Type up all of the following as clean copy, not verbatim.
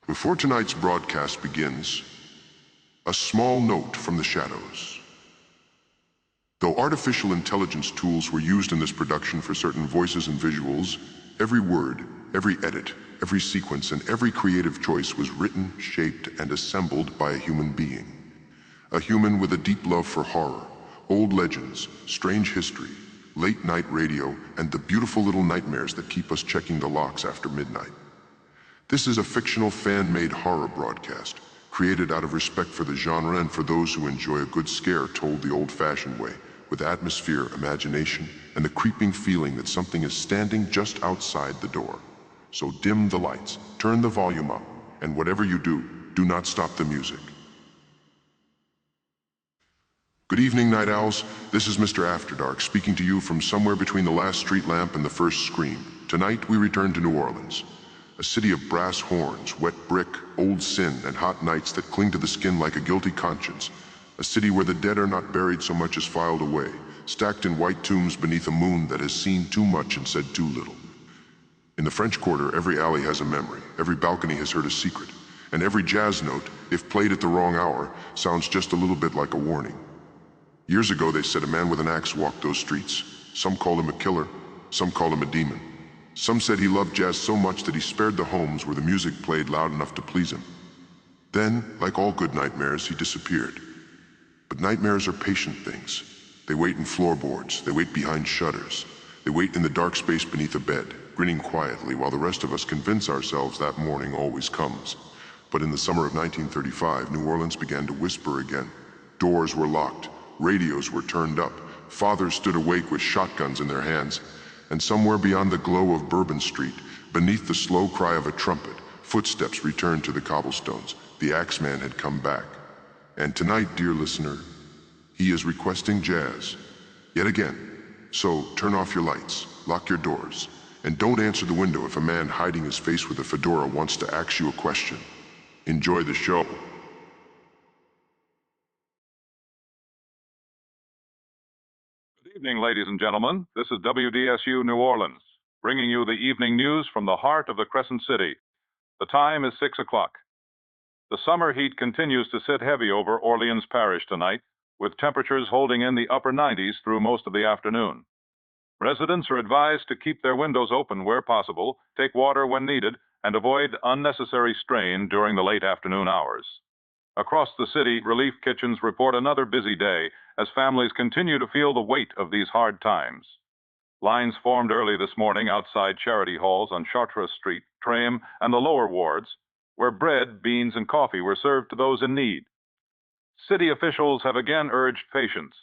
Before tonight's broadcast begins, a small note from the shadows. Though artificial intelligence tools were used in this production for certain voices and visuals, every word, every edit, every sequence, and every creative choice was written, shaped, and assembled by a human being. A human with a deep love for horror, old legends, strange history, late-night radio, and the beautiful little nightmares that keep us checking the locks after midnight. This is a fictional fan-made horror broadcast, created out of respect for the genre and for those who enjoy a good scare told the old-fashioned way, with atmosphere, imagination, and the creeping feeling that something is standing just outside the door. So dim the lights, turn the volume up, and whatever you do, do not stop the music. Good evening, Night Owls. This is Mr.Afterdark, speaking to you from somewhere between the last street lamp and the first scream. Tonight, we return to New Orleans. A city of brass horns, wet brick, old sin, and hot nights that cling to the skin like a guilty conscience. A city where the dead are not buried so much as filed away, stacked in white tombs beneath a moon that has seen too much and said too little. In the French Quarter, every alley has a memory, every balcony has heard a secret, and every jazz note, if played at the wrong hour, sounds just a little bit like a warning. Years ago, they said a man with an axe walked those streets. Some called him a killer, some called him a demon. Some said he loved jazz so much that he spared the homes where the music played loud enough to please him. Then, like all good nightmares, he disappeared. But nightmares are patient things. They wait in floorboards, they wait behind shutters, they wait in the dark space beneath a bed, grinning quietly while the rest of us convince ourselves that morning always comes. But in the summer of 1935, New Orleans began to whisper again. Doors were locked, radios were turned up, fathers stood awake with shotguns in their hands, and somewhere beyond the glow of Bourbon Street, beneath the slow cry of a trumpet, footsteps returned to the cobblestones. The Axeman had come back. And tonight, dear listener, he is requesting jazz. Yet again. So turn off your lights, lock your doors, and don't answer the window if a man hiding his face with a fedora wants to ask you a question. Enjoy the show. Good evening, ladies and gentlemen. This is WDSU New Orleans, bringing you the evening news from the heart of the Crescent City. The time is 6 o'clock. The summer heat continues to sit heavy over Orleans Parish tonight, with temperatures holding in the upper 90s through most of the afternoon. Residents are advised to keep their windows open where possible, take water when needed, and avoid unnecessary strain during the late afternoon hours. Across the city, relief kitchens report another busy day as families continue to feel the weight of these hard times. Lines formed early this morning outside charity halls on Chartres Street, Traham, and the lower wards, where bread, beans, and coffee were served to those in need. City officials have again urged patience,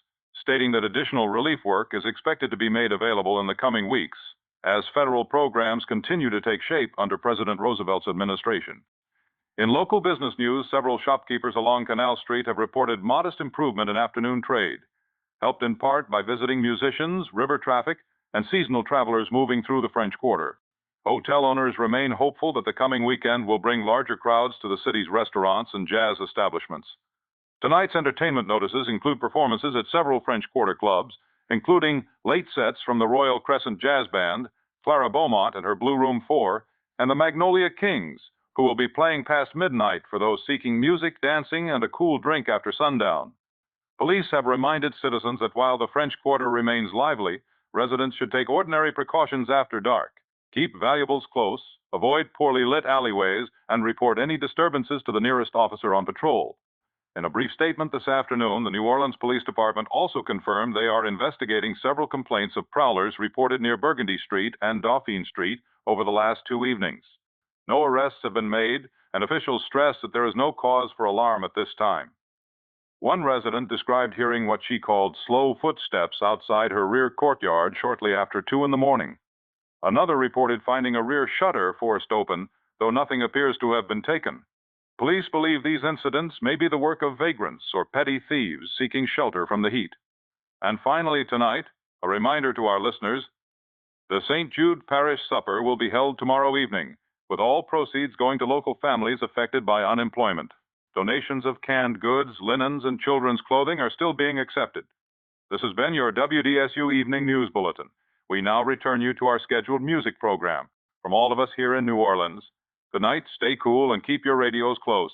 stating that additional relief work is expected to be made available in the coming weeks as federal programs continue to take shape under President Roosevelt's administration. In local business news, several shopkeepers along Canal Street have reported modest improvement in afternoon trade, helped in part by visiting musicians, river traffic, and seasonal travelers moving through the French Quarter. Hotel owners remain hopeful that the coming weekend will bring larger crowds to the city's restaurants and jazz establishments. Tonight's entertainment notices include performances at several French Quarter clubs, including late sets from the Royal Crescent Jazz Band, Clara Beaumont and her Blue Room 4, and the Magnolia Kings, who will be playing past midnight for those seeking music, dancing, and a cool drink after sundown. Police have reminded citizens that while the French Quarter remains lively, residents should take ordinary precautions after dark, keep valuables close, avoid poorly lit alleyways, and report any disturbances to the nearest officer on patrol. In a brief statement this afternoon, the New Orleans Police Department also confirmed they are investigating several complaints of prowlers reported near Burgundy Street and Dauphine Street over the last 2 evenings. No arrests have been made, and officials stress that there is no cause for alarm at this time. One resident described hearing what she called slow footsteps outside her rear courtyard shortly after 2 in the morning. Another reported finding a rear shutter forced open, though nothing appears to have been taken. Police believe these incidents may be the work of vagrants or petty thieves seeking shelter from the heat. And finally tonight, a reminder to our listeners, the St. Jude Parish Supper will be held tomorrow evening, with all proceeds going to local families affected by unemployment. Donations of canned goods, linens, and children's clothing are still being accepted. This has been your WDSU Evening News Bulletin. We now return you to our scheduled music program. From all of us here in New Orleans, Good night, stay cool, and keep your radios close.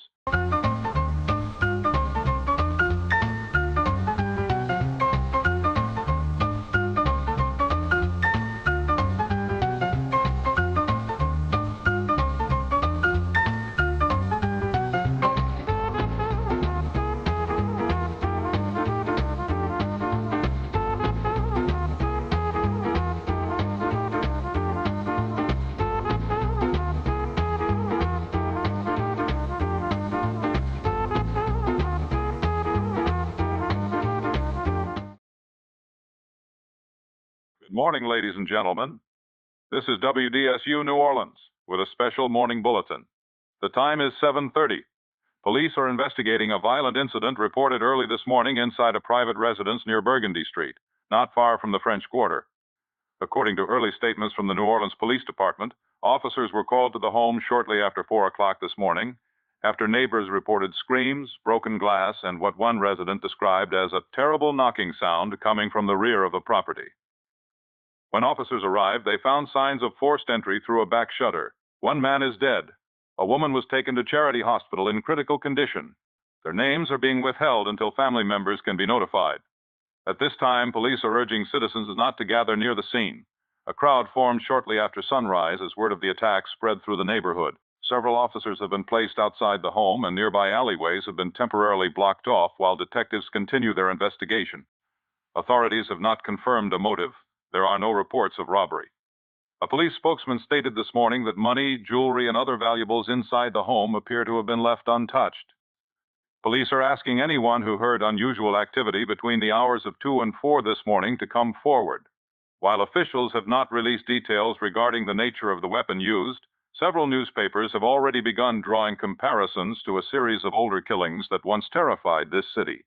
Good morning, ladies and gentlemen. This is WDSU New Orleans with a special morning bulletin. The time is 7:30. Police are investigating a violent incident reported early this morning inside a private residence near Burgundy Street, not far from the French Quarter. According to early statements from the New Orleans Police Department, officers were called to the home shortly after 4 o'clock this morning, after neighbors reported screams, broken glass, and what one resident described as a terrible knocking sound coming from the rear of the property. When officers arrived, they found signs of forced entry through a back shutter. One man is dead. A woman was taken to Charity Hospital in critical condition. Their names are being withheld until family members can be notified. At this time, police are urging citizens not to gather near the scene. A crowd formed shortly after sunrise as word of the attack spread through the neighborhood. Several officers have been placed outside the home, and nearby alleyways have been temporarily blocked off while detectives continue their investigation. Authorities have not confirmed a motive. There are no reports of robbery. A police spokesman stated this morning that money, jewelry, and other valuables inside the home appear to have been left untouched. Police are asking anyone who heard unusual activity between the hours of 2 and 4 this morning to come forward. While officials have not released details regarding the nature of the weapon used, several newspapers have already begun drawing comparisons to a series of older killings that once terrified this city.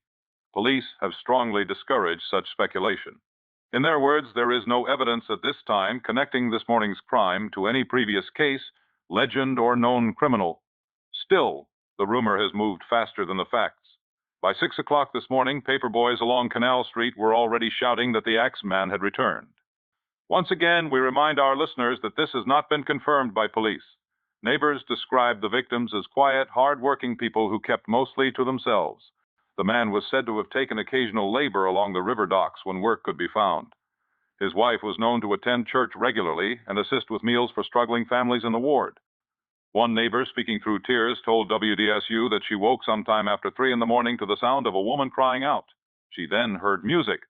Police have strongly discouraged such speculation. In their words, there is no evidence at this time connecting this morning's crime to any previous case, legend, or known criminal. Still, the rumor has moved faster than the facts. By 6 o'clock this morning, paperboys along Canal Street were already shouting that the Axeman had returned. Once again, we remind our listeners that this has not been confirmed by police. Neighbors described the victims as quiet, hard-working people who kept mostly to themselves. The man was said to have taken occasional labor along the river docks when work could be found. His wife was known to attend church regularly and assist with meals for struggling families in the ward. One neighbor, speaking through tears, told WDSU that she woke sometime after 3 in the morning to the sound of a woman crying out. She then heard music.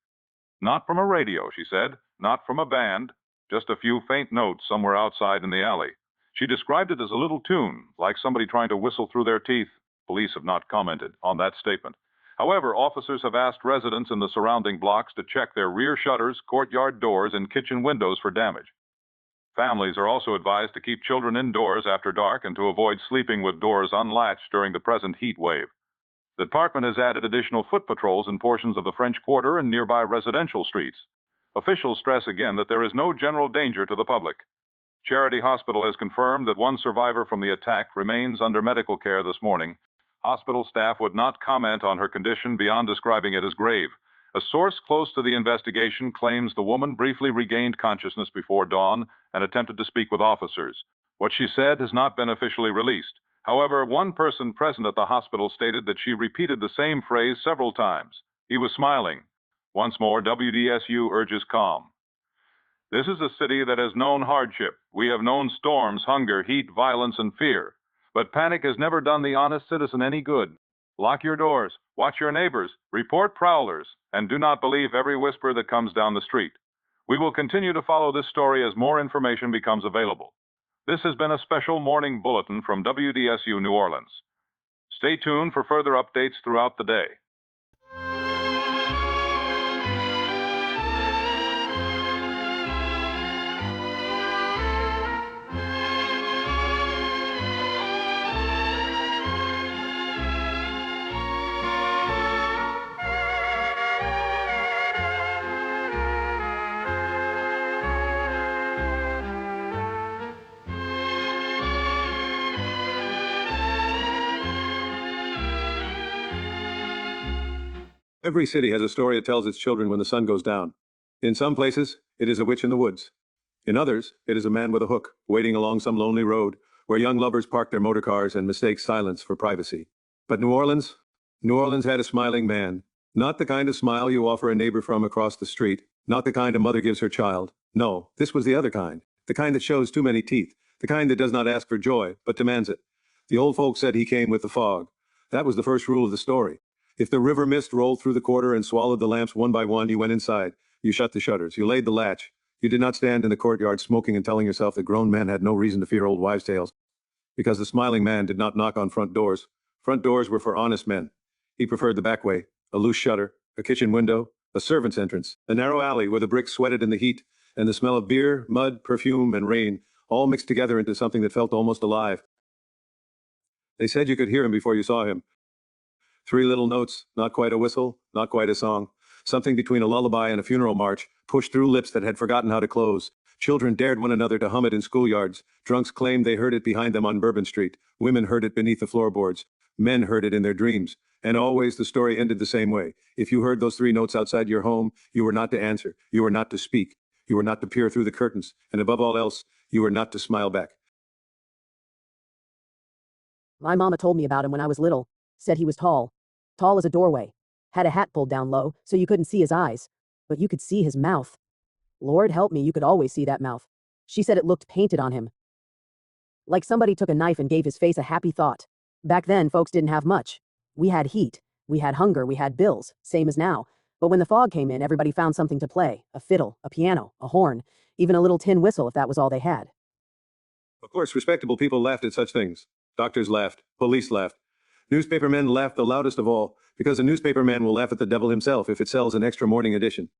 Not from a radio, she said, not from a band, just a few faint notes somewhere outside in the alley. She described it as a little tune, like somebody trying to whistle through their teeth. Police have not commented on that statement. However, officers have asked residents in the surrounding blocks to check their rear shutters, courtyard doors, and kitchen windows for damage. Families are also advised to keep children indoors after dark and to avoid sleeping with doors unlatched during the present heat wave. The department has added additional foot patrols in portions of the French Quarter and nearby residential streets. Officials stress again that there is no general danger to the public. Charity Hospital has confirmed that one survivor from the attack remains under medical care this morning. Hospital staff would not comment on her condition beyond describing it as grave. A source close to the investigation claims the woman briefly regained consciousness before dawn and attempted to speak with officers. What she said has not been officially released. However, one person present at the hospital stated that she repeated the same phrase several times. He was smiling. Once more, WDSU urges calm. This is a city that has known hardship. We have known storms, hunger, heat, violence, and fear. But panic has never done the honest citizen any good. Lock your doors, watch your neighbors, report prowlers, and do not believe every whisper that comes down the street. We will continue to follow this story as more information becomes available. This has been a special morning bulletin from WDSU New Orleans. Stay tuned for further updates throughout the day. Every city has a story it tells its children when the sun goes down. In some places, it is a witch in the woods. In others, it is a man with a hook, waiting along some lonely road, where young lovers park their motor cars and mistake silence for privacy. But New Orleans? New Orleans had a smiling man. Not the kind of smile you offer a neighbor from across the street, not the kind a mother gives her child. No, this was the other kind. The kind that shows too many teeth. The kind that does not ask for joy, but demands it. The old folks said he came with the fog. That was the first rule of the story. If the river mist rolled through the quarter and swallowed the lamps one by one, you went inside. You shut the shutters. You laid the latch. You did not stand in the courtyard smoking and telling yourself that grown men had no reason to fear old wives' tales. Because the smiling man did not knock on front doors. Front doors were for honest men. He preferred the back way, a loose shutter, a kitchen window, a servant's entrance, a narrow alley where the bricks sweated in the heat, and the smell of beer, mud, perfume, and rain all mixed together into something that felt almost alive. They said you could hear him before you saw him. 3 little notes, not quite a whistle, not quite a song. Something between a lullaby and a funeral march, pushed through lips that had forgotten how to close. Children dared one another to hum it in schoolyards. Drunks claimed they heard it behind them on Bourbon Street. Women heard it beneath the floorboards. Men heard it in their dreams. And always the story ended the same way. If you heard those 3 notes outside your home, you were not to answer. You were not to speak. You were not to peer through the curtains. And above all else, you were not to smile back. My mama told me about him when I was little. Said he was tall. Tall as a doorway. Had a hat pulled down low, so you couldn't see his eyes. But you could see his mouth. Lord help me, you could always see that mouth. She said it looked painted on him. Like somebody took a knife and gave his face a happy thought. Back then, folks didn't have much. We had heat. We had hunger. We had bills. Same as now. But when the fog came in, everybody found something to play. A fiddle, a piano, a horn, even a little tin whistle if that was all they had. Of course, respectable people laughed at such things. Doctors laughed. Police laughed. Newspapermen laughed the loudest of all, because a newspaperman will laugh at the devil himself if it sells an extra morning edition.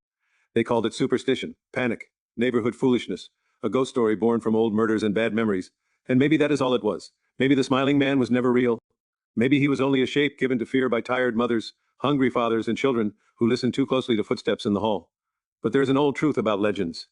They called it superstition, panic, neighborhood foolishness, a ghost story born from old murders and bad memories. And maybe that is all it was. Maybe the smiling man was never real. Maybe he was only a shape given to fear by tired mothers, hungry fathers, and children who listened too closely to footsteps in the hall. But there's an old truth about legends.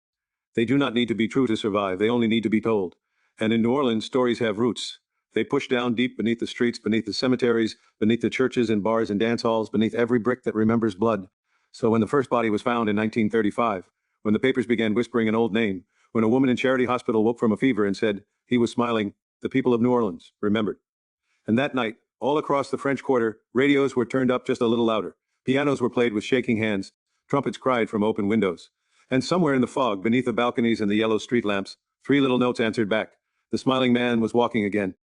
They do not need to be true to survive. They only need to be told. And in New Orleans, stories have roots. They push down deep beneath the streets, beneath the cemeteries, beneath the churches and bars and dance halls, beneath every brick that remembers blood. So when the first body was found in 1935, when the papers began whispering an old name, when a woman in Charity Hospital woke from a fever and said, he was smiling, the people of New Orleans remembered. And that night, all across the French Quarter, radios were turned up just a little louder. Pianos were played with shaking hands. Trumpets cried from open windows. And somewhere in the fog, beneath the balconies and the yellow street lamps, 3 little notes answered back. The smiling man was walking again.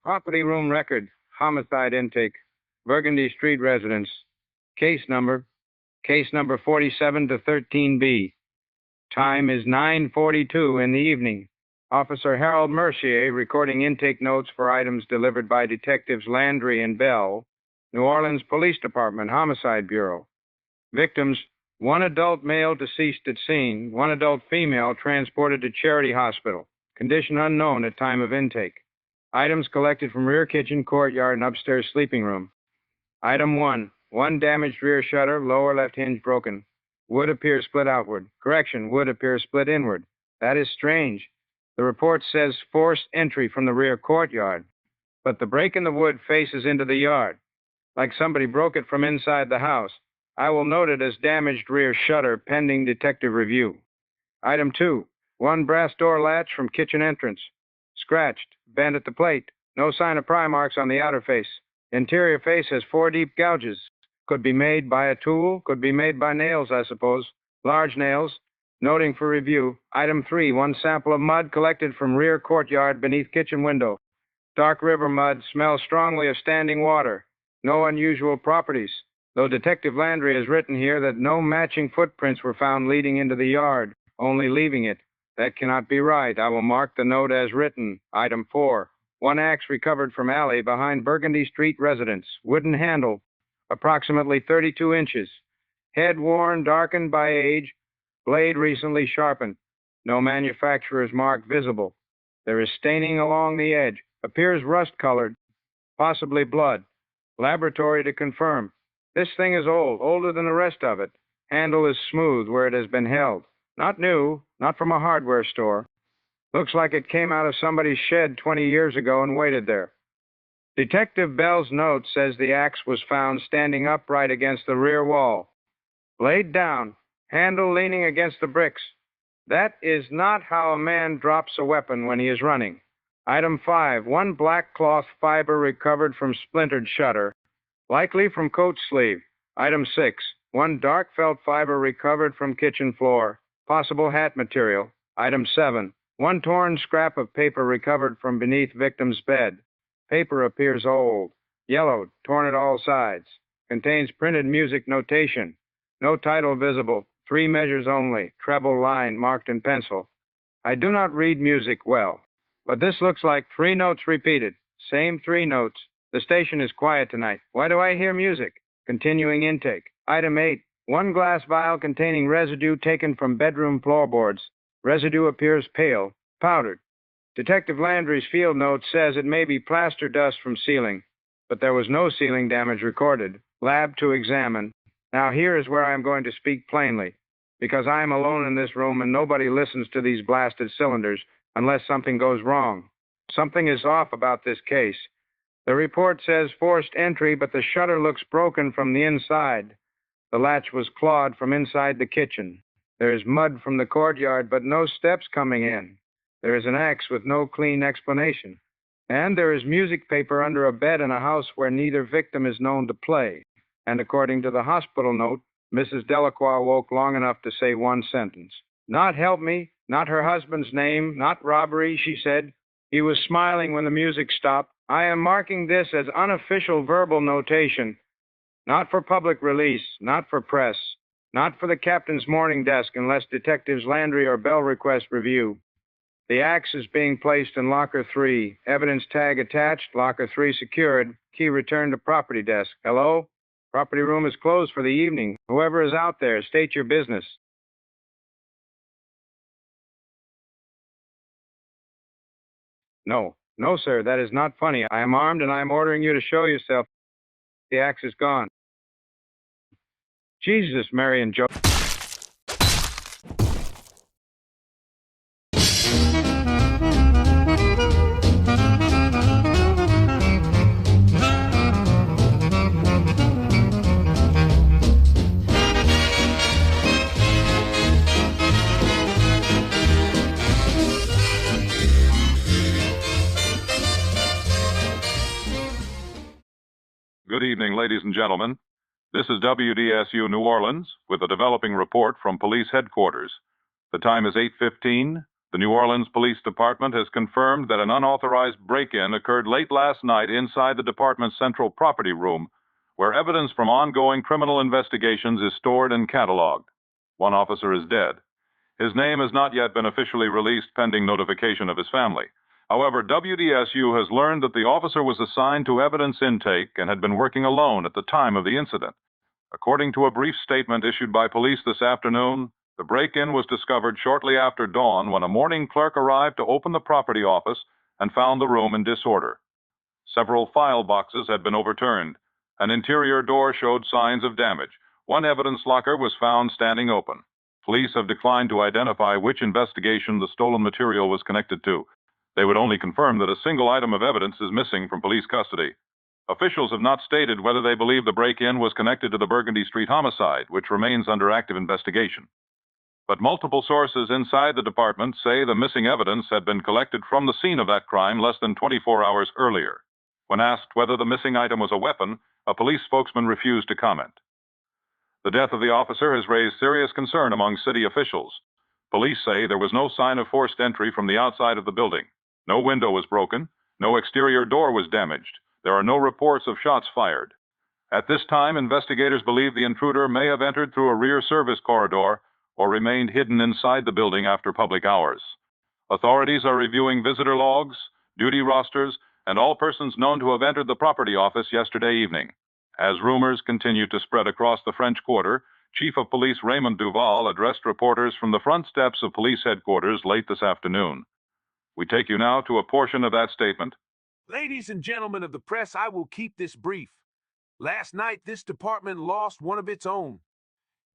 Property room record, homicide intake, Burgundy Street residence, case number 47 to 13B. Time is 9:42 in the evening. Officer Harold Mercier recording intake notes for items delivered by Detectives Landry and Bell, New Orleans Police Department, Homicide Bureau. Victims, 1 adult male deceased at scene, 1 adult female transported to Charity Hospital. Condition unknown at time of intake. Items collected from rear kitchen, courtyard, and upstairs sleeping room. Item 1, 1 damaged rear shutter, lower left hinge broken. Wood appears split outward. Correction, wood appears split inward. That is strange. The report says forced entry from the rear courtyard, but the break in the wood faces into the yard, like somebody broke it from inside the house. I will note it as damaged rear shutter pending detective review. Item 2, 1 brass door latch from kitchen entrance. Scratched, bent at the plate. No sign of pry marks on the outer face. Interior face has 4 deep gouges. Could be made by a tool, could be made by nails, I suppose. Large nails. Noting for review. Item 3, 1 sample of mud collected from rear courtyard beneath kitchen window. Dark river mud, smells strongly of standing water. No unusual properties. Though Detective Landry has written here that no matching footprints were found leading into the yard, only leaving it. That cannot be right. I will mark the note as written. Item 4, 1 axe recovered from alley behind Burgundy Street residence. Wooden handle, approximately 32 inches. Head worn, darkened by age. Blade recently sharpened. No manufacturer's mark visible. There is staining along the edge. Appears rust-colored, possibly blood. Laboratory to confirm. This thing is old, older than the rest of it. Handle is smooth where it has been held. Not new, not from a hardware store. Looks like it came out of somebody's shed 20 years ago and waited there. Detective Bell's note says the axe was found standing upright against the rear wall. Laid down, handle leaning against the bricks. That is not how a man drops a weapon when he is running. Item 5, one black cloth fiber recovered from splintered shutter, likely from coat sleeve. Item 6, one dark felt fiber recovered from kitchen floor, possible hat material. Item 7, one torn scrap of paper recovered from beneath victim's bed. Paper appears old, yellowed, torn at all sides. Contains printed music notation. No title visible. 3 measures only. Treble line marked in pencil. I do not read music well, but this looks like 3 notes repeated. Same 3 notes. The station is quiet tonight. Why do I hear music? Continuing intake. Item 8. One glass vial containing residue taken from bedroom floorboards. Residue appears pale, powdered. Detective Landry's field note says it may be plaster dust from ceiling, but there was no ceiling damage recorded. Lab to examine. Now here is where I am going to speak plainly, because I am alone in this room and nobody listens to these blasted cylinders unless something goes wrong. Something is off about this case. The report says forced entry, but the shutter looks broken from the inside. The latch was clawed from inside the kitchen. There is mud from the courtyard, but no steps coming in. There is an axe with no clean explanation. And there is music paper under a bed in a house where neither victim is known to play. And according to the hospital note, Mrs. Delacroix woke long enough to say 1 sentence. Not help me, not her husband's name, not robbery, she said. He was smiling when the music stopped. I am marking this as unofficial verbal notation. Not for public release, not for press, not for the captain's morning desk unless Detectives Landry or Bell request review. The axe is being placed in locker 3. Evidence tag attached, locker 3 secured. Key returned to property desk. Hello? Property room is closed for the evening. Whoever is out there, state your business. No, sir, that is not funny. I am armed and I am ordering you to show yourself. The axe is gone. Jesus, Mary and Joe. Good evening, ladies and gentlemen. This is WDSU New Orleans with a developing report from police headquarters. The time is 8:15. The New Orleans Police Department has confirmed that an unauthorized break-in occurred late last night inside the department's central property room, where evidence from ongoing criminal investigations is stored and cataloged. 1 officer is dead. His name has not yet been officially released pending notification of his family. However, WDSU has learned that the officer was assigned to evidence intake and had been working alone at the time of the incident. According to a brief statement issued by police this afternoon, the break-in was discovered shortly after dawn when a morning clerk arrived to open the property office and found the room in disorder. Several file boxes had been overturned. An interior door showed signs of damage. 1 evidence locker was found standing open. Police have declined to identify which investigation the stolen material was connected to. They would only confirm that a single item of evidence is missing from police custody. Officials have not stated whether they believe the break-in was connected to the Burgundy Street homicide, which remains under active investigation. But multiple sources inside the department say the missing evidence had been collected from the scene of that crime less than 24 hours earlier. When asked whether the missing item was a weapon, a police spokesman refused to comment. The death of the officer has raised serious concern among city officials. Police say there was no sign of forced entry from the outside of the building. No window was broken. No exterior door was damaged. There are no reports of shots fired. At this time, investigators believe the intruder may have entered through a rear service corridor or remained hidden inside the building after public hours. Authorities are reviewing visitor logs, duty rosters, and all persons known to have entered the property office yesterday evening. As rumors continue to spread across the French Quarter, Chief of Police Raymond Duval addressed reporters from the front steps of police headquarters late this afternoon. We take you now to a portion of that statement. Ladies and gentlemen of the press, I will keep this brief. Last night, this department lost one of its own.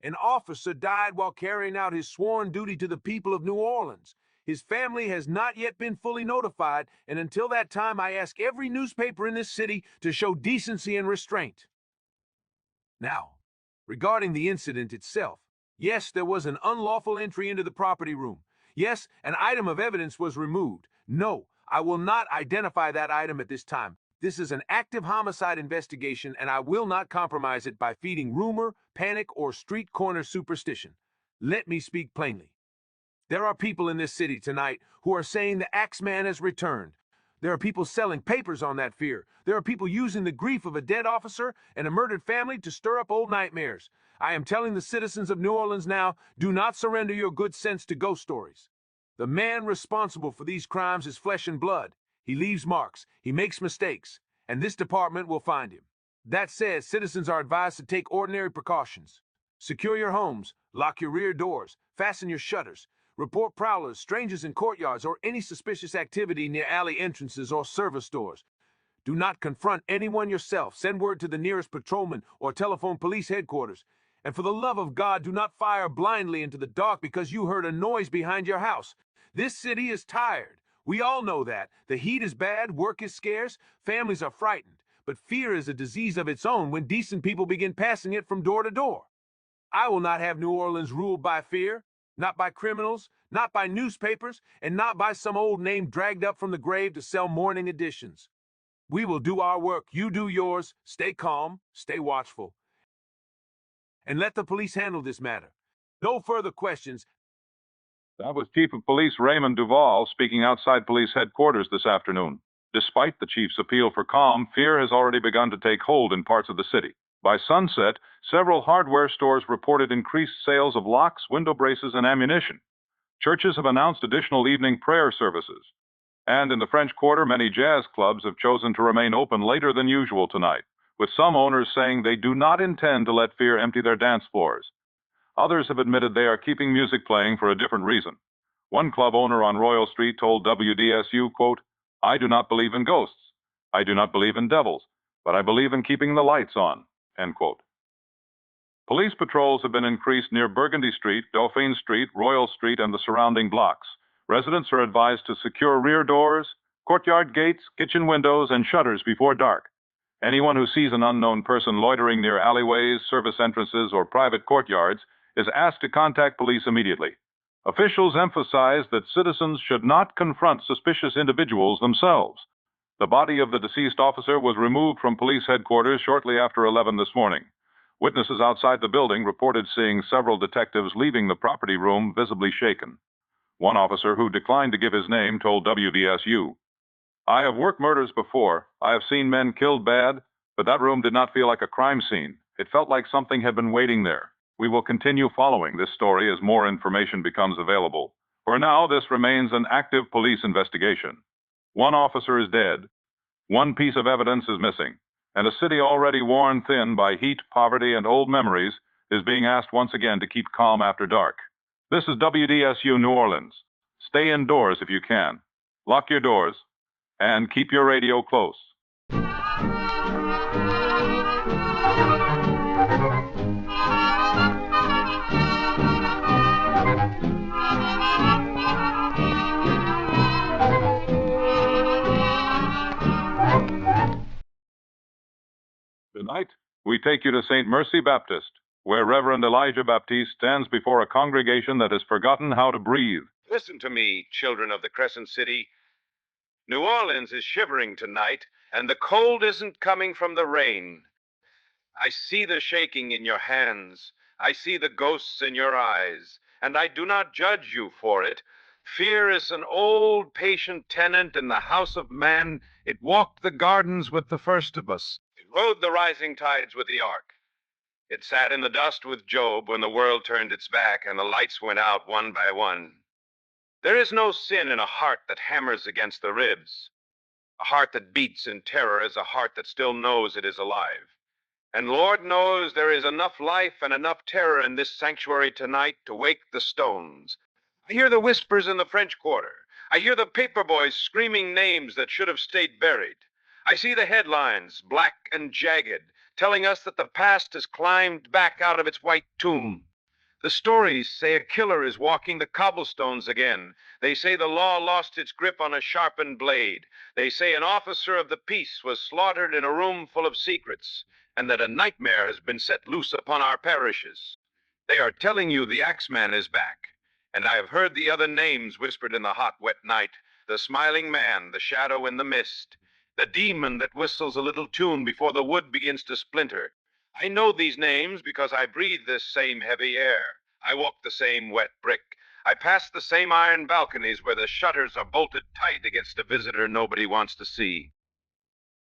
An officer died while carrying out his sworn duty to the people of New Orleans. His family has not yet been fully notified, and until that time, I ask every newspaper in this city to show decency and restraint. Now, regarding the incident itself, yes, there was an unlawful entry into the property room. Yes, an item of evidence was removed. No, I will not identify that item at this time. This is an active homicide investigation, and I will not compromise it by feeding rumor, panic, or street corner superstition. Let me speak plainly. There are people in this city tonight who are saying the Axeman has returned. There are people selling papers on that fear. There are people using the grief of a dead officer and a murdered family to stir up old nightmares. I am telling the citizens of New Orleans now, do not surrender your good sense to ghost stories. The man responsible for these crimes is flesh and blood. He leaves marks, he makes mistakes, and this department will find him. That said, citizens are advised to take ordinary precautions. Secure your homes, lock your rear doors, fasten your shutters, report prowlers, strangers in courtyards, or any suspicious activity near alley entrances or service doors. Do not confront anyone yourself. Send word to the nearest patrolman or telephone police headquarters. And for the love of God, do not fire blindly into the dark because you heard a noise behind your house. This city is tired. We all know that. The heat is bad, work is scarce, families are frightened. But fear is a disease of its own when decent people begin passing it from door to door. I will not have New Orleans ruled by fear, not by criminals, not by newspapers, and not by some old name dragged up from the grave to sell morning editions. We will do our work, you do yours, stay calm, stay watchful, and let the police handle this matter. No further questions. That was Chief of Police Raymond Duval speaking outside police headquarters this afternoon. Despite the chief's appeal for calm, fear has already begun to take hold in parts of the city. By sunset, several hardware stores reported increased sales of locks, window braces, and ammunition. Churches have announced additional evening prayer services. And in the French Quarter, many jazz clubs have chosen to remain open later than usual tonight, with some owners saying they do not intend to let fear empty their dance floors. Others have admitted they are keeping music playing for a different reason. One club owner on Royal Street told WDSU, quote, "I do not believe in ghosts. I do not believe in devils, but I believe in keeping the lights on," end quote. Police patrols have been increased near Burgundy Street, Dauphine Street, Royal Street, and the surrounding blocks. Residents are advised to secure rear doors, courtyard gates, kitchen windows, and shutters before dark. Anyone who sees an unknown person loitering near alleyways, service entrances, or private courtyards is asked to contact police immediately. Officials emphasize that citizens should not confront suspicious individuals themselves. The body of the deceased officer was removed from police headquarters shortly after 11 this morning. Witnesses outside the building reported seeing several detectives leaving the property room visibly shaken. One officer who declined to give his name told WDSU, "I have worked murders before. I have seen men killed bad, but that room did not feel like a crime scene. It felt like something had been waiting there. We will continue following this story as more information becomes available. For now, this remains an active police investigation. One officer is dead. One piece of evidence is missing. And a city already worn thin by heat, poverty, and old memories is being asked once again to keep calm after dark. This is WDSU New Orleans. Stay indoors if you can. Lock your doors. And keep your radio close." Tonight, we take you to St. Mercy Baptist, where Reverend Elijah Baptiste stands before a congregation that has forgotten how to breathe. Listen to me, children of the Crescent City. New Orleans is shivering tonight, and the cold isn't coming from the rain. I see the shaking in your hands. I see the ghosts in your eyes, and I do not judge you for it. Fear is an old, patient tenant in the house of man. It walked the gardens with the first of us. It rode the rising tides with the ark. It sat in the dust with Job when the world turned its back and the lights went out one by one. There is no sin in a heart that hammers against the ribs. A heart that beats in terror is a heart that still knows it is alive. And Lord knows there is enough life and enough terror in this sanctuary tonight to wake the stones. I hear the whispers in the French Quarter. I hear the paper boys screaming names that should have stayed buried. I see the headlines, black and jagged, telling us that the past has climbed back out of its white tomb. The stories say a killer is walking the cobblestones again. They say the law lost its grip on a sharpened blade. They say an officer of the peace was slaughtered in a room full of secrets, and that a nightmare has been set loose upon our parishes. They are telling you the Axeman is back, and I have heard the other names whispered in the hot, wet night. The smiling man, the shadow in the mist, the demon that whistles a little tune before the wood begins to splinter. I know these names because I breathe this same heavy air. I walk the same wet brick. I pass the same iron balconies where the shutters are bolted tight against a visitor nobody wants to see.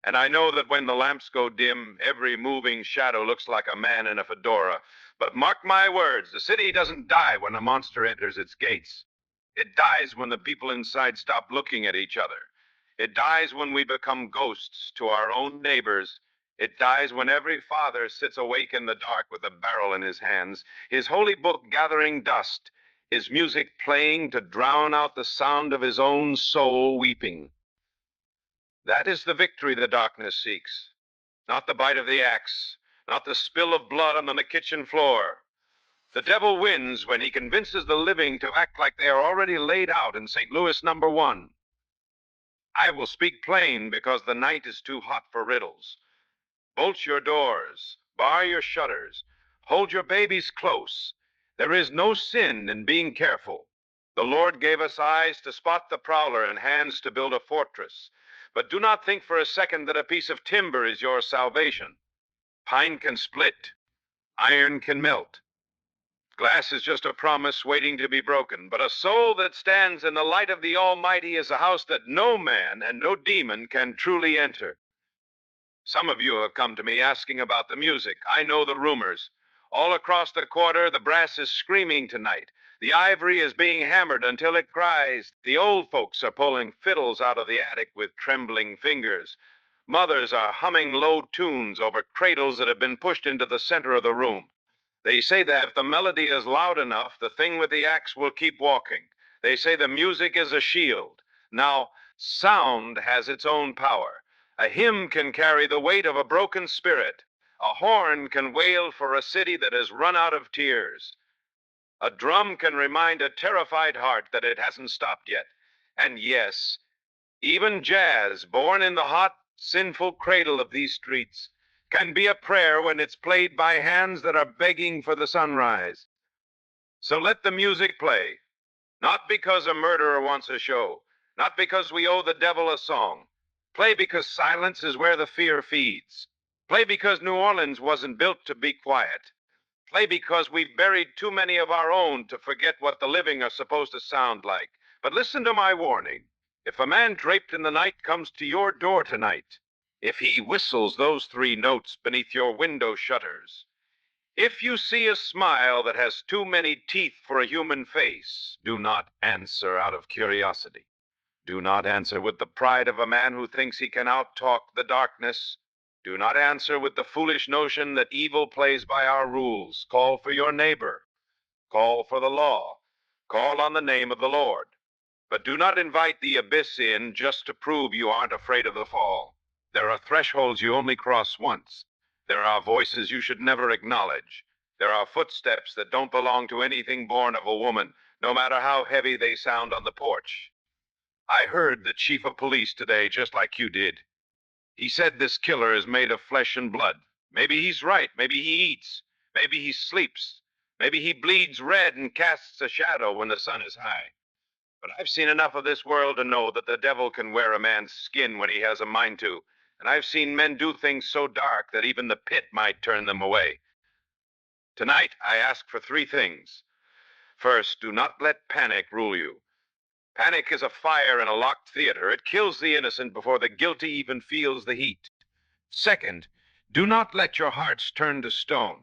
And I know that when the lamps go dim, every moving shadow looks like a man in a fedora. But mark my words, the city doesn't die when a monster enters its gates. It dies when the people inside stop looking at each other. It dies when we become ghosts to our own neighbors. It dies when every father sits awake in the dark with a barrel in his hands, his holy book gathering dust, his music playing to drown out the sound of his own soul weeping. That is the victory the darkness seeks. Not the bite of the axe, not the spill of blood on the kitchen floor. The devil wins when he convinces the living to act like they are already laid out in St. Louis number 1. I will speak plain because the night is too hot for riddles. Bolt your doors, bar your shutters, hold your babies close. There is no sin in being careful. The Lord gave us eyes to spot the prowler and hands to build a fortress. But do not think for a second that a piece of timber is your salvation. Pine can split. Iron can melt. Glass is just a promise waiting to be broken, but a soul that stands in the light of the Almighty is a house that no man and no demon can truly enter. Some of you have come to me asking about the music. I know the rumors. All across the quarter, the brass is screaming tonight. The ivory is being hammered until it cries. The old folks are pulling fiddles out of the attic with trembling fingers. Mothers are humming low tunes over cradles that have been pushed into the center of the room. They say that if the melody is loud enough, the thing with the axe will keep walking. They say the music is a shield. Now, sound has its own power. A hymn can carry the weight of a broken spirit. A horn can wail for a city that has run out of tears. A drum can remind a terrified heart that it hasn't stopped yet. And yes, even jazz, born in the hot, sinful cradle of these streets, can be a prayer when it's played by hands that are begging for the sunrise. So let the music play, not because a murderer wants a show, not because we owe the devil a song. Play because silence is where the fear feeds. Play because New Orleans wasn't built to be quiet. Play because we've buried too many of our own to forget what the living are supposed to sound like. But listen to my warning. If a man draped in the night comes to your door tonight, if he whistles those 3 notes beneath your window shutters, if you see a smile that has too many teeth for a human face, do not answer out of curiosity. Do not answer with the pride of a man who thinks he can outtalk the darkness. Do not answer with the foolish notion that evil plays by our rules. Call for your neighbor. Call for the law. Call on the name of the Lord. But do not invite the abyss in just to prove you aren't afraid of the fall. There are thresholds you only cross once. There are voices you should never acknowledge. There are footsteps that don't belong to anything born of a woman, no matter how heavy they sound on the porch. I heard the chief of police today, just like you did. He said this killer is made of flesh and blood. Maybe he's right. Maybe he eats. Maybe he sleeps. Maybe he bleeds red and casts a shadow when the sun is high. But I've seen enough of this world to know that the devil can wear a man's skin when he has a mind to. And I've seen men do things so dark that even the pit might turn them away. Tonight, I ask for 3 things. First, do not let panic rule you. Panic is a fire in a locked theater. It kills the innocent before the guilty even feels the heat. Second, do not let your hearts turn to stone.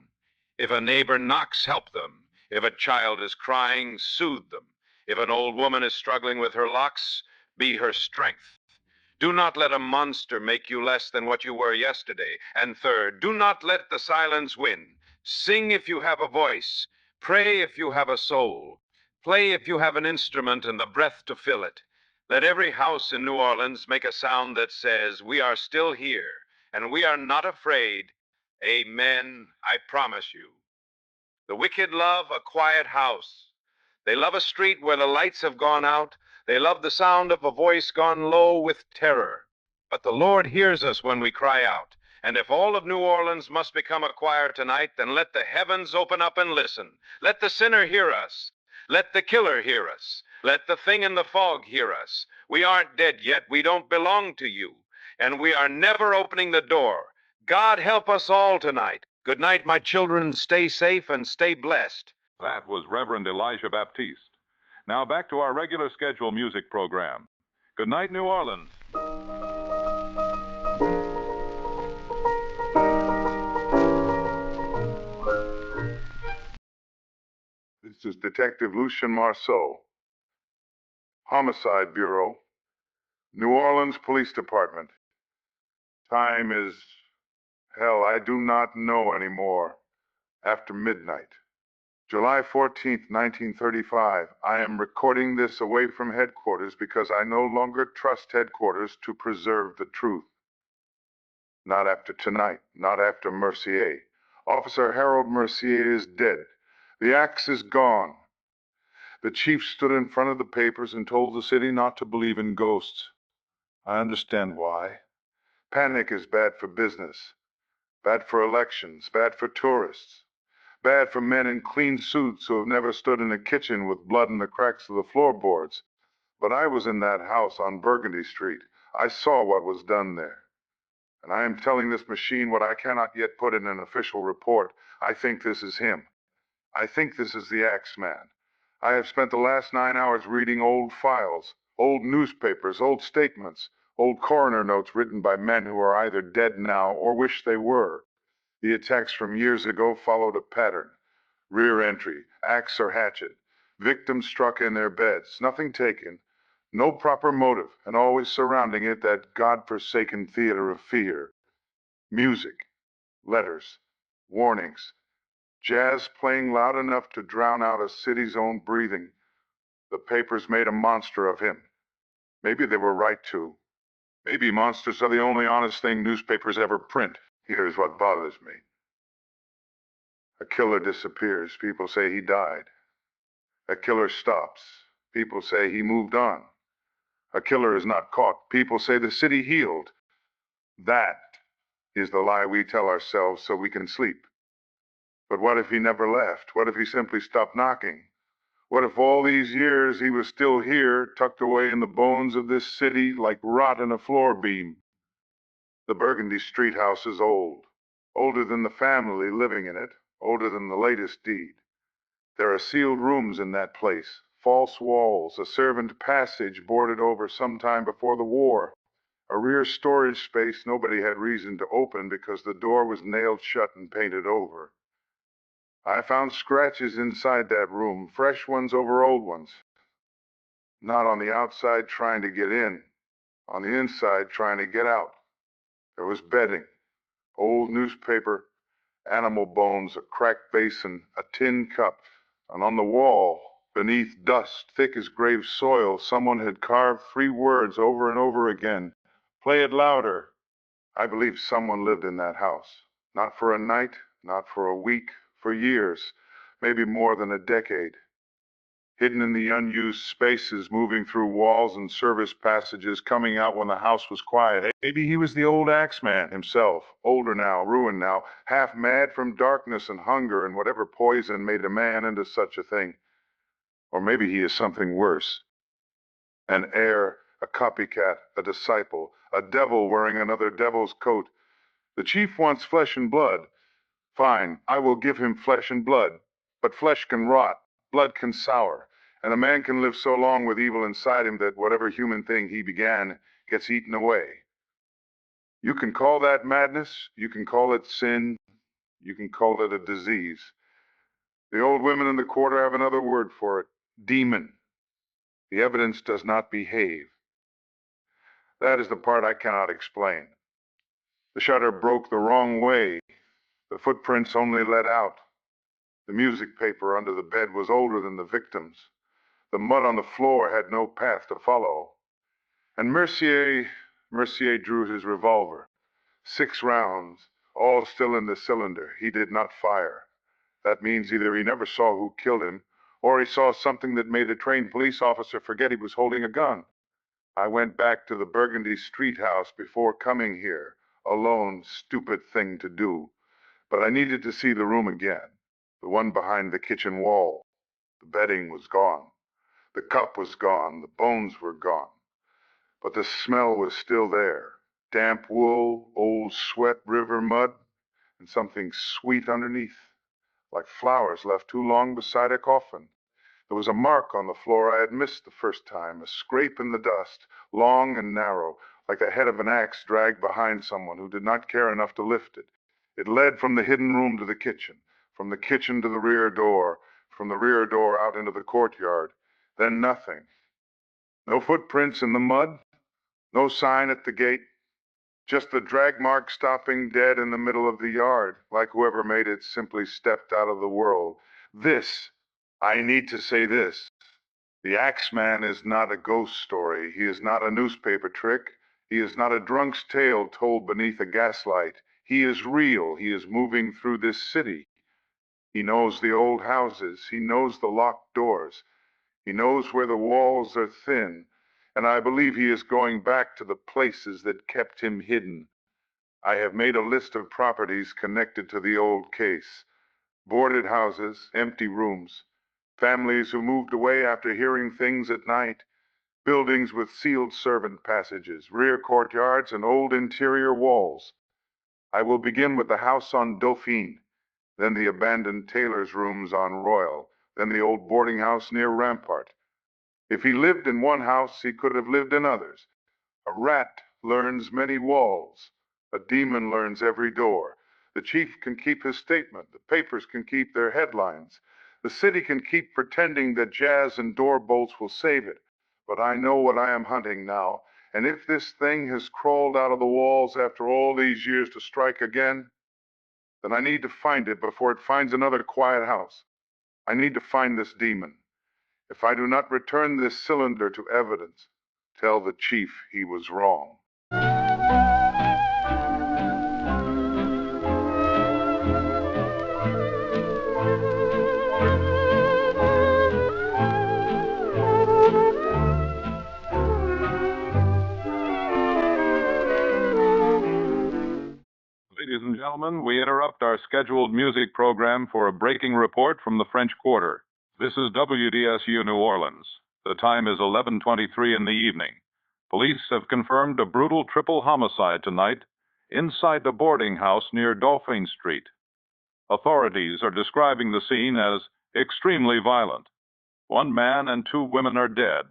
If a neighbor knocks, help them. If a child is crying, soothe them. If an old woman is struggling with her locks, be her strength. Do not let a monster make you less than what you were yesterday. And third, do not let the silence win. Sing if you have a voice. Pray if you have a soul. Play if you have an instrument and the breath to fill it. Let every house in New Orleans make a sound that says, we are still here, and we are not afraid. Amen, I promise you. The wicked love a quiet house. They love a street where the lights have gone out. They love the sound of a voice gone low with terror. But the Lord hears us when we cry out. And if all of New Orleans must become a choir tonight, then let the heavens open up and listen. Let the sinner hear us. Let the killer hear us. Let the thing in the fog hear us. We aren't dead yet. We don't belong to you. And we are never opening the door. God help us all tonight. Good night, my children. Stay safe and stay blessed. That was Reverend Elijah Baptiste. Now back to our regular schedule music program. Good night, New Orleans. This is Detective Lucien Marceau, Homicide Bureau, New Orleans Police Department. Time is, hell, I do not know anymore. After midnight. July 14th, 1935. I am recording this away from headquarters because I no longer trust headquarters to preserve the truth. Not after tonight, not after Mercier. Officer Harold Mercier is dead. The axe is gone. The chief stood in front of the papers and told the city not to believe in ghosts. I understand why. Panic is bad for business, bad for elections, bad for tourists, bad for men in clean suits who have never stood in a kitchen with blood in the cracks of the floorboards. But I was in that house on Burgundy Street. I saw what was done there. And I am telling this machine what I cannot yet put in an official report. I think this is him. I think this is the Axeman. I have spent the last 9 hours reading old files, old newspapers, old statements, old coroner notes written by men who are either dead now or wish they were. The attacks from years ago followed a pattern. Rear entry, axe or hatchet. Victims struck in their beds, nothing taken, no proper motive, and always surrounding it that God-forsaken theater of fear. Music, letters, warnings. Jazz playing loud enough to drown out a city's own breathing. The papers made a monster of him. Maybe they were right to. Maybe monsters are the only honest thing newspapers ever print. Here's what bothers me. A killer disappears. People say he died. A killer stops. People say he moved on. A killer is not caught. People say the city healed. That is the lie we tell ourselves so we can sleep. But what if he never left? What if he simply stopped knocking? What if all these years he was still here, tucked away in the bones of this city like rot in a floor beam? The Burgundy Street house is old. Older than the family living in it. Older than the latest deed. There are sealed rooms in that place. False walls. A servant passage boarded over sometime before the war. A rear storage space nobody had reason to open because the door was nailed shut and painted over. I found scratches inside that room, fresh ones over old ones. Not on the outside trying to get in, on the inside trying to get out. There was bedding, old newspaper, animal bones, a cracked basin, a tin cup, and on the wall, beneath dust thick as grave soil, someone had carved 3 words over and over again. Play it louder. I believe someone lived in that house. Not for a night, not for a week, for years, maybe more than a decade. Hidden in the unused spaces, moving through walls and service passages, coming out when the house was quiet. Maybe he was the old Axeman himself, older now, ruined now, half mad from darkness and hunger and whatever poison made a man into such a thing. Or maybe he is something worse. An heir, a copycat, a disciple, a devil wearing another devil's coat. The chief wants flesh and blood. Fine, I will give him flesh and blood. But flesh can rot, blood can sour, and a man can live so long with evil inside him that whatever human thing he began gets eaten away. You can call that madness, you can call it sin, you can call it a disease. The old women in the quarter have another word for it, demon. The evidence does not behave. That is the part I cannot explain. The shutter broke the wrong way. The footprints only led out. The music paper under the bed was older than the victims. The mud on the floor had no path to follow. And Mercier drew his revolver. 6 rounds, all still in the cylinder. He did not fire. That means either he never saw who killed him, or he saw something that made a trained police officer forget he was holding a gun. I went back to the Burgundy Street house before coming here. Alone, stupid thing to do. But I needed to see the room again. The one behind the kitchen wall. The bedding was gone. The cup was gone. The bones were gone. But the smell was still there. Damp wool, old sweat river mud, and something sweet underneath, like flowers left too long beside a coffin. There was a mark on the floor I had missed the first time, a scrape in the dust, long and narrow, like the head of an axe dragged behind someone who did not care enough to lift it. It led from the hidden room to the kitchen, from the kitchen to the rear door, from the rear door out into the courtyard. Then nothing. No footprints in the mud, no sign at the gate, just the drag mark stopping dead in the middle of the yard, like whoever made it simply stepped out of the world. I need to say this. The Axeman is not a ghost story. He is not a newspaper trick. He is not a drunk's tale told beneath a gaslight. He is real. He is moving through this city. He knows the old houses. He knows the locked doors. He knows where the walls are thin. And I believe he is going back to the places that kept him hidden. I have made a list of properties connected to the old case. Boarded houses, empty rooms, families who moved away after hearing things at night, buildings with sealed servant passages, rear courtyards, and old interior walls. I will begin with the house on Dauphine, then the abandoned tailor's rooms on Royal, then the old boarding house near Rampart. If he lived in one house, he could have lived in others. A rat learns many walls. A demon learns every door. The chief can keep his statement. The papers can keep their headlines. The city can keep pretending that jazz and door bolts will save it. But I know what I am hunting now, and if this thing has crawled out of the walls after all these years to strike again, then I need to find it before it finds another quiet house. I need to find this demon. If I do not return this cylinder to evidence, tell the chief he was wrong. Ladies and gentlemen, we interrupt our scheduled music program for a breaking report from the French Quarter. This is WDSU New Orleans. The time is 11:23 in the evening. Police have confirmed a brutal triple homicide tonight inside the boarding house near Dauphine Street. Authorities are describing the scene as extremely violent. One man and two women are dead.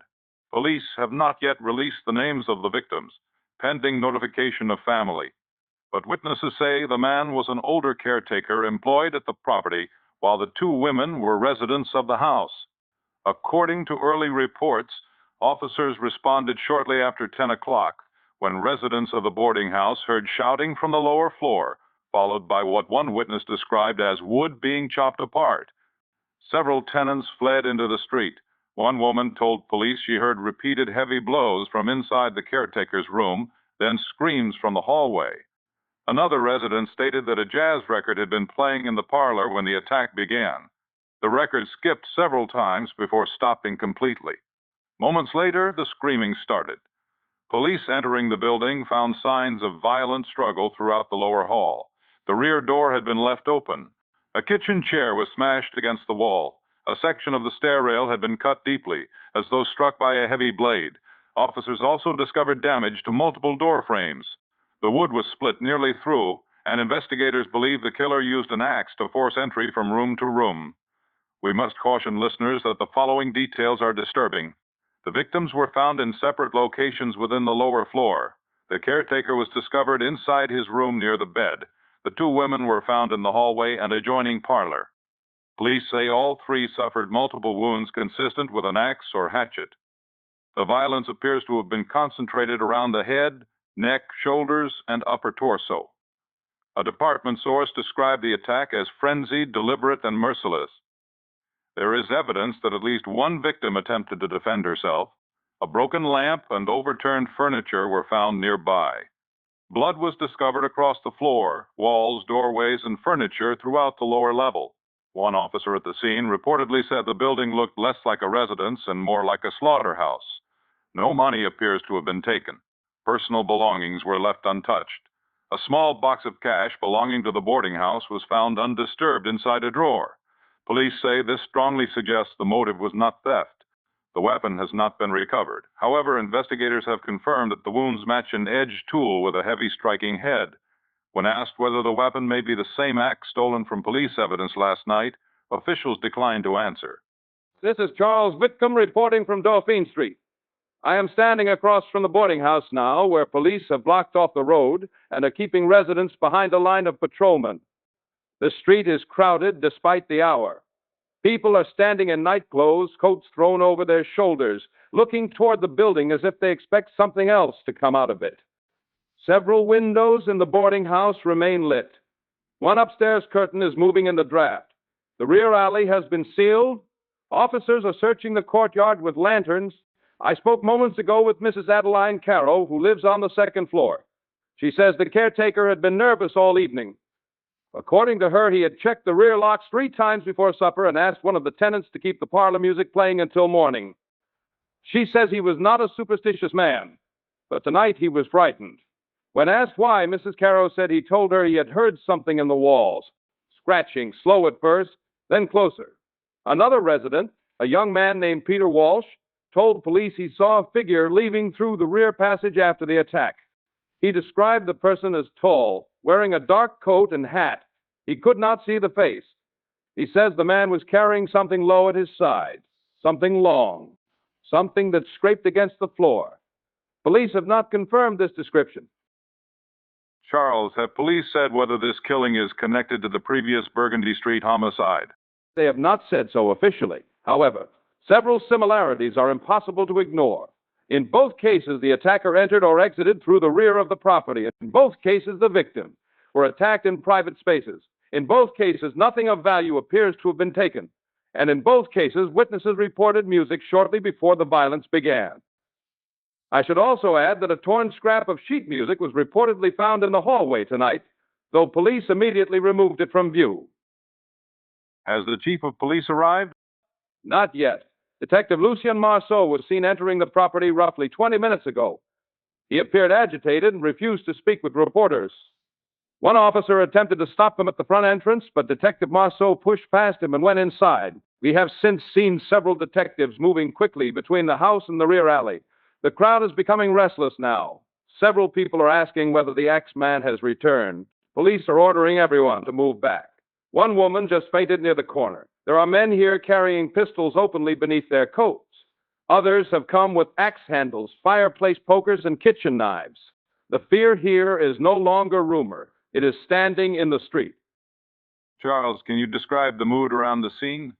Police have not yet released the names of the victims, pending notification of family. But witnesses say the man was an older caretaker employed at the property, while the two women were residents of the house. According to early reports, officers responded shortly after 10 o'clock, when residents of the boarding house heard shouting from the lower floor, followed by what one witness described as wood being chopped apart. Several tenants fled into the street. One woman told police she heard repeated heavy blows from inside the caretaker's room, then screams from the hallway. Another resident stated that a jazz record had been playing in the parlor when the attack began. The record skipped several times before stopping completely. Moments later, the screaming started. Police entering the building found signs of violent struggle throughout the lower hall. The rear door had been left open. A kitchen chair was smashed against the wall. A section of the stair rail had been cut deeply, as though struck by a heavy blade. Officers also discovered damage to multiple door frames. The wood was split nearly through, and investigators believe the killer used an axe to force entry from room to room. We must caution listeners that the following details are disturbing. The victims were found in separate locations within the lower floor. The caretaker was discovered inside his room near the bed. The two women were found in the hallway and adjoining parlor. Police say all three suffered multiple wounds consistent with an axe or hatchet. The violence appears to have been concentrated around the head, neck, shoulders, and upper torso. A department source described the attack as frenzied, deliberate, and merciless. There is evidence that at least one victim attempted to defend herself. A broken lamp and overturned furniture were found nearby. Blood was discovered across the floor, walls, doorways, and furniture throughout the lower level. One officer at the scene reportedly said the building looked less like a residence and more like a slaughterhouse. No money appears to have been taken. Personal belongings were left untouched. A small box of cash belonging to the boarding house was found undisturbed inside a drawer. Police say this strongly suggests the motive was not theft. The weapon has not been recovered. However, investigators have confirmed that the wounds match an edged tool with a heavy striking head. When asked whether the weapon may be the same axe stolen from police evidence last night, officials declined to answer. This is Charles Whitcomb reporting from Dauphine Street. I am standing across from the boarding house now, where police have blocked off the road and are keeping residents behind a line of patrolmen. The street is crowded despite the hour. People are standing in nightclothes, coats thrown over their shoulders, looking toward the building as if they expect something else to come out of it. Several windows in the boarding house remain lit. One upstairs curtain is moving in the draft. The rear alley has been sealed. Officers are searching the courtyard with lanterns. I spoke moments ago with Mrs. Adeline Carroll, who lives on the second floor. She says the caretaker had been nervous all evening. According to her, he had checked the rear locks 3 times before supper and asked one of the tenants to keep the parlor music playing until morning. She says he was not a superstitious man, but tonight he was frightened. When asked why, Mrs. Carroll said he told her he had heard something in the walls, scratching, slow at first, then closer. Another resident, a young man named Peter Walsh, told police he saw a figure leaving through the rear passage after the attack. He described the person as tall, wearing a dark coat and hat. He could not see the face. He says the man was carrying something low at his side, something long, something that scraped against the floor. Police have not confirmed this description. Charles, have police said whether this killing is connected to the previous Burgundy Street homicide? They have not said so officially. However, several similarities are impossible to ignore. In both cases, the attacker entered or exited through the rear of the property. In both cases, the victim were attacked in private spaces. In both cases, nothing of value appears to have been taken. And in both cases, witnesses reported music shortly before the violence began. I should also add that a torn scrap of sheet music was reportedly found in the hallway tonight, though police immediately removed it from view. Has the chief of police arrived? Not yet. Detective Lucien Marceau was seen entering the property roughly 20 minutes ago. He appeared agitated and refused to speak with reporters. One officer attempted to stop him at the front entrance, but Detective Marceau pushed past him and went inside. We have since seen several detectives moving quickly between the house and the rear alley. The crowd is becoming restless now. Several people are asking whether the Axeman has returned. Police are ordering everyone to move back. One woman just fainted near the corner. There are men here carrying pistols openly beneath their coats. Others have come with axe handles, fireplace pokers, and kitchen knives. The fear here is no longer rumor. It is standing in the street. Charles, can you describe the mood around the scene?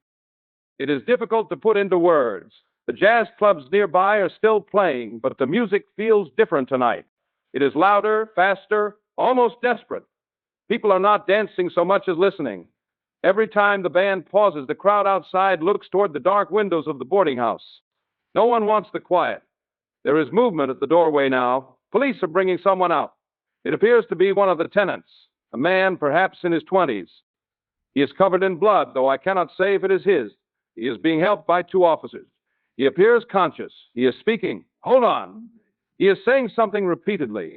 It is difficult to put into words. The jazz clubs nearby are still playing, but the music feels different tonight. It is louder, faster, almost desperate. People are not dancing so much as listening. Every time the band pauses, the crowd outside looks toward the dark windows of the boarding house. No one wants the quiet. There is movement at the doorway now. Police are bringing someone out. It appears to be one of the tenants, a man perhaps in his 20s. He is covered in blood, though I cannot say if it is his. He is being helped by 2 officers. He appears conscious. He is speaking. Hold on. He is saying something repeatedly.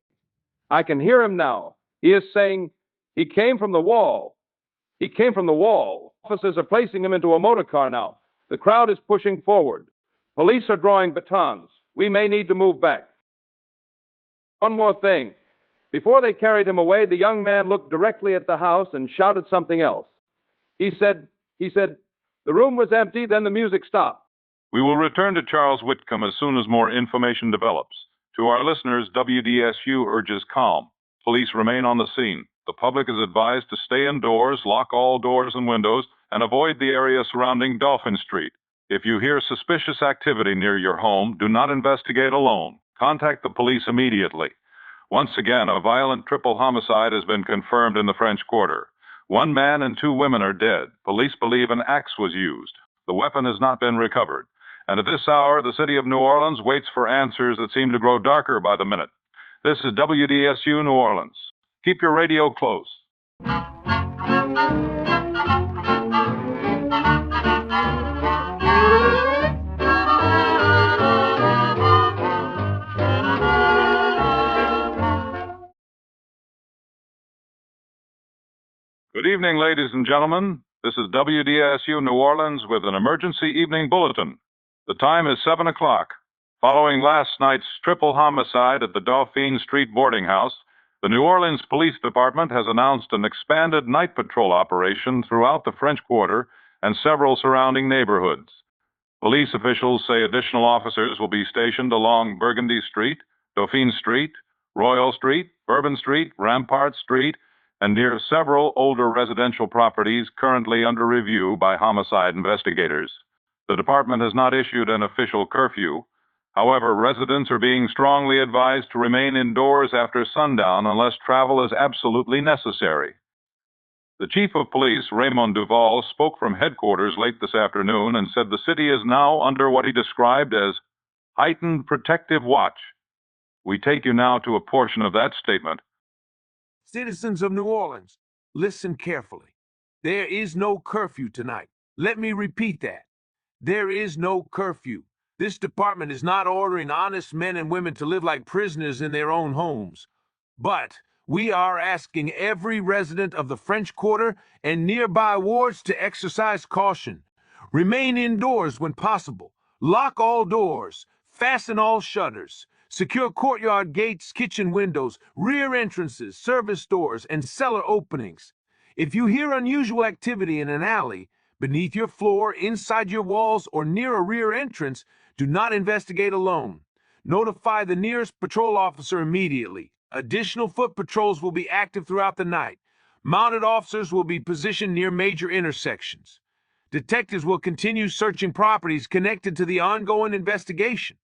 I can hear him now. He is saying, he came from the wall. He came from the wall. Officers are placing him into a motor car now. The crowd is pushing forward. Police are drawing batons. We may need to move back. One more thing. Before they carried him away, the young man looked directly at the house and shouted something else. He said, the room was empty, then the music stopped. We will return to Charles Whitcomb as soon as more information develops. To our listeners, WDSU urges calm. Police remain on the scene. The public is advised to stay indoors, lock all doors and windows, and avoid the area surrounding Dolphin Street. If you hear suspicious activity near your home, do not investigate alone. Contact the police immediately. Once again, a violent triple homicide has been confirmed in the French Quarter. 1 man and 2 women are dead. Police believe an axe was used. The weapon has not been recovered. And at this hour, the city of New Orleans waits for answers that seem to grow darker by the minute. This is WDSU New Orleans. Keep your radio close. evening, ladies and gentlemen. This is WDSU New Orleans with an emergency evening bulletin. The time is 7 o'clock. Following last night's triple homicide at the Dauphine Street boarding house, the New Orleans Police Department has announced an expanded night patrol operation throughout the French Quarter and several surrounding neighborhoods. Police officials say additional officers will be stationed along Burgundy Street, Dauphine Street, Royal Street, Bourbon Street, Rampart Street, and near several older residential properties currently under review by homicide investigators. The department has not issued an official curfew. However, residents are being strongly advised to remain indoors after sundown unless travel is absolutely necessary. The chief of police, Raymond Duval, spoke from headquarters late this afternoon and said the city is now under what he described as heightened protective watch. We take you now to a portion of that statement. Citizens of New Orleans, listen carefully. There is no curfew tonight. Let me repeat that. There is no curfew. This department is not ordering honest men and women to live like prisoners in their own homes. But we are asking every resident of the French Quarter and nearby wards to exercise caution. Remain indoors when possible. Lock all doors. Fasten all shutters. Secure courtyard gates, kitchen windows, rear entrances, service doors, and cellar openings. If you hear unusual activity in an alley, beneath your floor, inside your walls, or near a rear entrance, do not investigate alone. Notify the nearest patrol officer immediately. Additional foot patrols will be active throughout the night. Mounted officers will be positioned near major intersections. Detectives will continue searching properties connected to the ongoing investigation.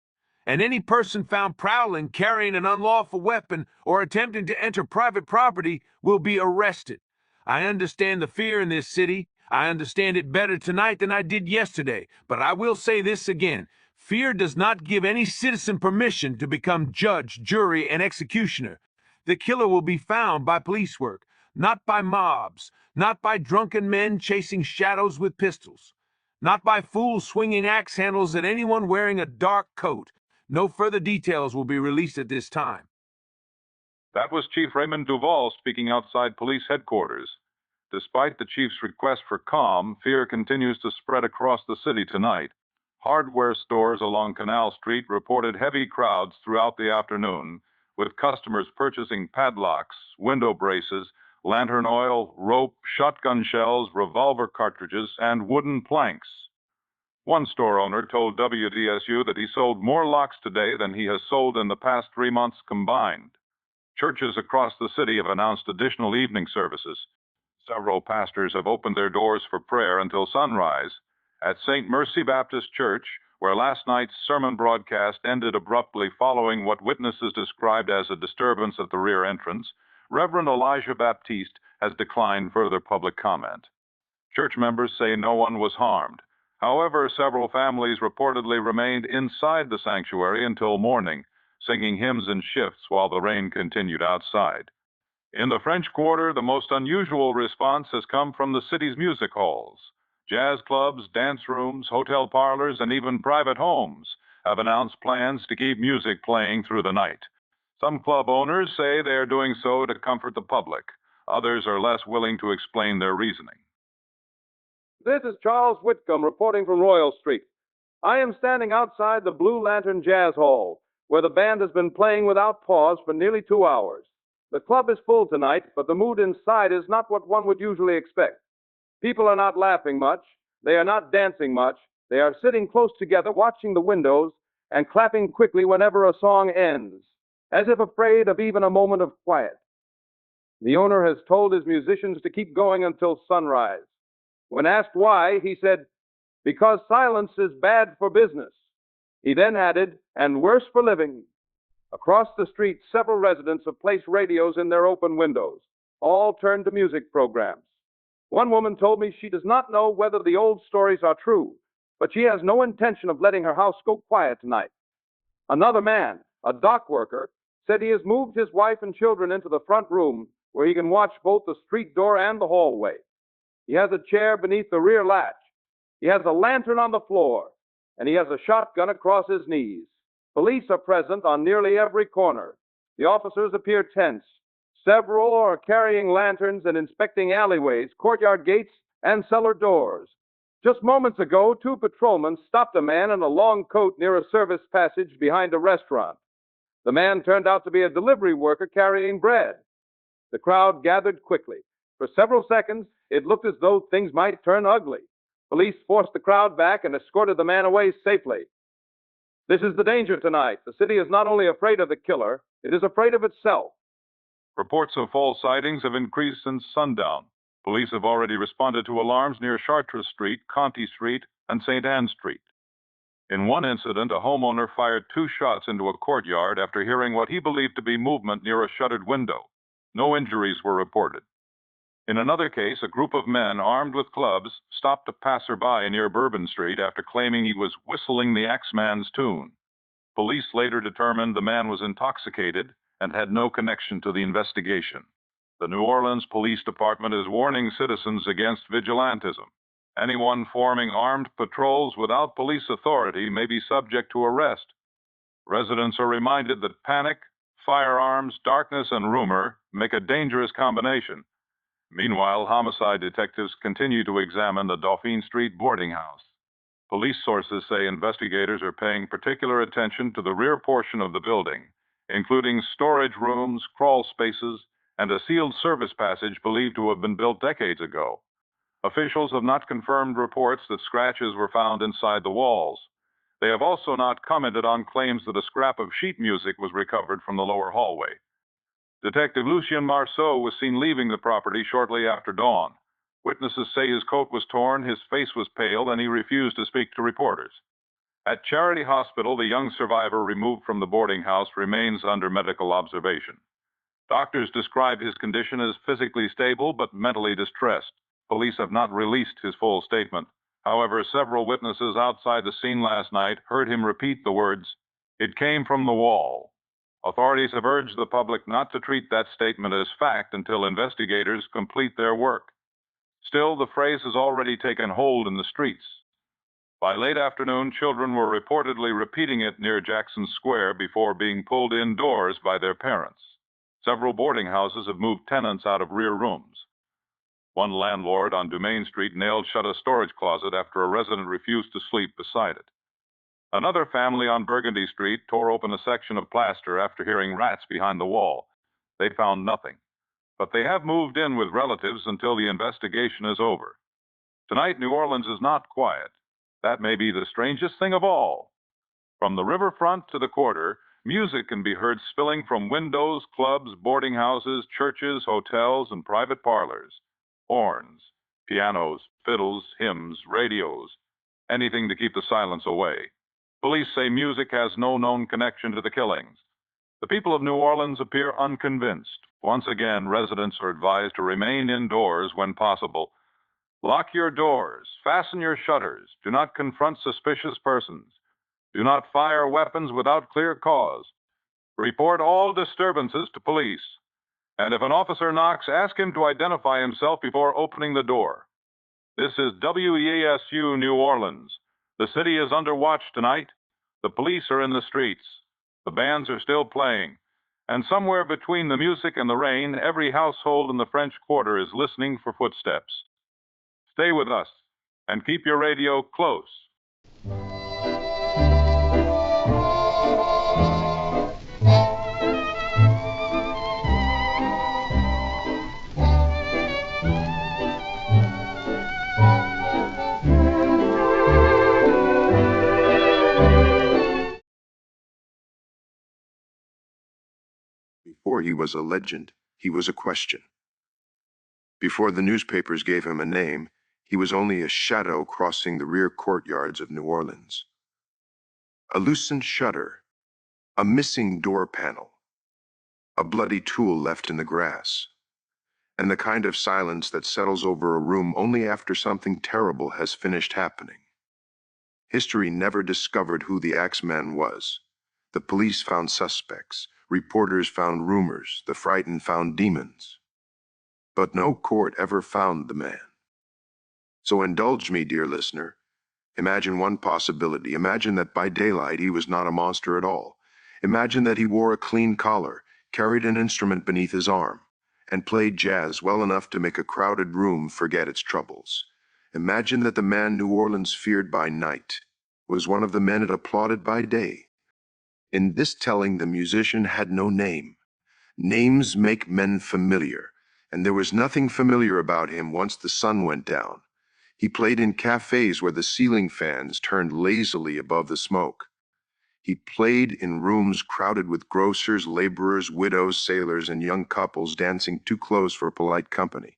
And any person found prowling, carrying an unlawful weapon, or attempting to enter private property will be arrested. I understand the fear in this city. I understand it better tonight than I did yesterday. But I will say this again. Fear does not give any citizen permission to become judge, jury, and executioner. The killer will be found by police work, not by mobs, not by drunken men chasing shadows with pistols, not by fools swinging axe handles at anyone wearing a dark coat. No further details will be released at this time. That was Chief Raymond Duval speaking outside police headquarters. Despite the chief's request for calm, fear continues to spread across the city tonight. Hardware stores along Canal Street reported heavy crowds throughout the afternoon, with customers purchasing padlocks, window braces, lantern oil, rope, shotgun shells, revolver cartridges, and wooden planks. One store owner told WDSU that he sold more locks today than he has sold in the past 3 months combined. Churches across the city have announced additional evening services. Several pastors have opened their doors for prayer until sunrise. At St. Mercy Baptist Church, where last night's sermon broadcast ended abruptly following what witnesses described as a disturbance at the rear entrance, Reverend Elijah Baptiste has declined further public comment. Church members say no one was harmed. However, several families reportedly remained inside the sanctuary until morning, singing hymns in shifts while the rain continued outside. In the French Quarter, the most unusual response has come from the city's music halls. Jazz clubs, dance rooms, hotel parlors, and even private homes have announced plans to keep music playing through the night. Some club owners say they are doing so to comfort the public. Others are less willing to explain their reasoning. This is Charles Whitcomb reporting from Royal Street. I am standing outside the Blue Lantern Jazz Hall, where the band has been playing without pause for nearly 2 hours. The club is full tonight, but the mood inside is not what one would usually expect. People are not laughing much. They are not dancing much. They are sitting close together, watching the windows, and clapping quickly whenever a song ends, as if afraid of even a moment of quiet. The owner has told his musicians to keep going until sunrise. When asked why, he said, "Because silence is bad for business." He then added, "and worse for living." Across the street, several residents have placed radios in their open windows, all turned to music programs. One woman told me she does not know whether the old stories are true, but she has no intention of letting her house go quiet tonight. Another man, a dock worker, said he has moved his wife and children into the front room where he can watch both the street door and the hallway. He has a chair beneath the rear latch. He has a lantern on the floor, and he has a shotgun across his knees. Police are present on nearly every corner. The officers appear tense. Several are carrying lanterns and inspecting alleyways, courtyard gates, and cellar doors. Just moments ago, 2 patrolmen stopped a man in a long coat near a service passage behind a restaurant. The man turned out to be a delivery worker carrying bread. The crowd gathered quickly. For several seconds, it looked as though things might turn ugly. Police forced the crowd back and escorted the man away safely. This is the danger tonight. The city is not only afraid of the killer, it is afraid of itself. Reports of false sightings have increased since sundown. Police have already responded to alarms near Chartres Street, Conti Street, and St. Anne Street. In one incident, a homeowner fired 2 shots into a courtyard after hearing what he believed to be movement near a shuttered window. No injuries were reported. In another case, a group of men armed with clubs stopped a passerby near Bourbon Street after claiming he was whistling the Axeman's tune. Police later determined the man was intoxicated and had no connection to the investigation. The New Orleans Police Department is warning citizens against vigilantism. Anyone forming armed patrols without police authority may be subject to arrest. Residents are reminded that panic, firearms, darkness, and rumor make a dangerous combination. Meanwhile, homicide detectives continue to examine the Dauphine Street boarding house. Police sources say investigators are paying particular attention to the rear portion of the building, including storage rooms, crawl spaces, and a sealed service passage believed to have been built decades ago. Officials have not confirmed reports that scratches were found inside the walls. They have also not commented on claims that a scrap of sheet music was recovered from the lower hallway. Detective Lucien Marceau was seen leaving the property shortly after dawn. Witnesses say his coat was torn, his face was pale, and he refused to speak to reporters. At Charity Hospital, the young survivor removed from the boarding house remains under medical observation. Doctors describe his condition as physically stable but mentally distressed. Police have not released his full statement. However, several witnesses outside the scene last night heard him repeat the words, "It came from the wall." Authorities have urged the public not to treat that statement as fact until investigators complete their work. Still, the phrase has already taken hold in the streets. By late afternoon, children were reportedly repeating it near Jackson Square before being pulled indoors by their parents. Several boarding houses have moved tenants out of rear rooms. One landlord on Dumaine Street nailed shut a storage closet after a resident refused to sleep beside it. Another family on Burgundy Street tore open a section of plaster after hearing rats behind the wall. They found nothing, but they have moved in with relatives until the investigation is over. Tonight, New Orleans is not quiet. That may be the strangest thing of all. From the riverfront to the quarter, music can be heard spilling from windows, clubs, boarding houses, churches, hotels, and private parlors. Horns, pianos, fiddles, hymns, radios, anything to keep the silence away. Police say music has no known connection to the killings. The people of New Orleans appear unconvinced. Once again, residents are advised to remain indoors when possible. Lock your doors, fasten your shutters, do not confront suspicious persons. Do not fire weapons without clear cause. Report all disturbances to police. And if an officer knocks, ask him to identify himself before opening the door. This is WESU New Orleans. The city is under watch tonight. The police are in the streets. The bands are still playing. And somewhere between the music and the rain, every household in the French Quarter is listening for footsteps. Stay with us and keep your radio close. Before he was a legend, he was a question. Before the newspapers gave him a name, he was only a shadow crossing the rear courtyards of New Orleans. A loosened shutter, a missing door panel, a bloody tool left in the grass, and the kind of silence that settles over a room only after something terrible has finished happening. History never discovered who the Axeman was. The police found suspects, reporters found rumors, the frightened found demons. But no court ever found the man. So indulge me, dear listener. Imagine one possibility. Imagine that by daylight he was not a monster at all. Imagine that he wore a clean collar, carried an instrument beneath his arm, and played jazz well enough to make a crowded room forget its troubles. Imagine that the man New Orleans feared by night was one of the men it applauded by day. In this telling, the musician had no name. Names make men familiar, and there was nothing familiar about him once the sun went down. He played in cafes where the ceiling fans turned lazily above the smoke. He played in rooms crowded with grocers, laborers, widows, sailors, and young couples dancing too close for polite company.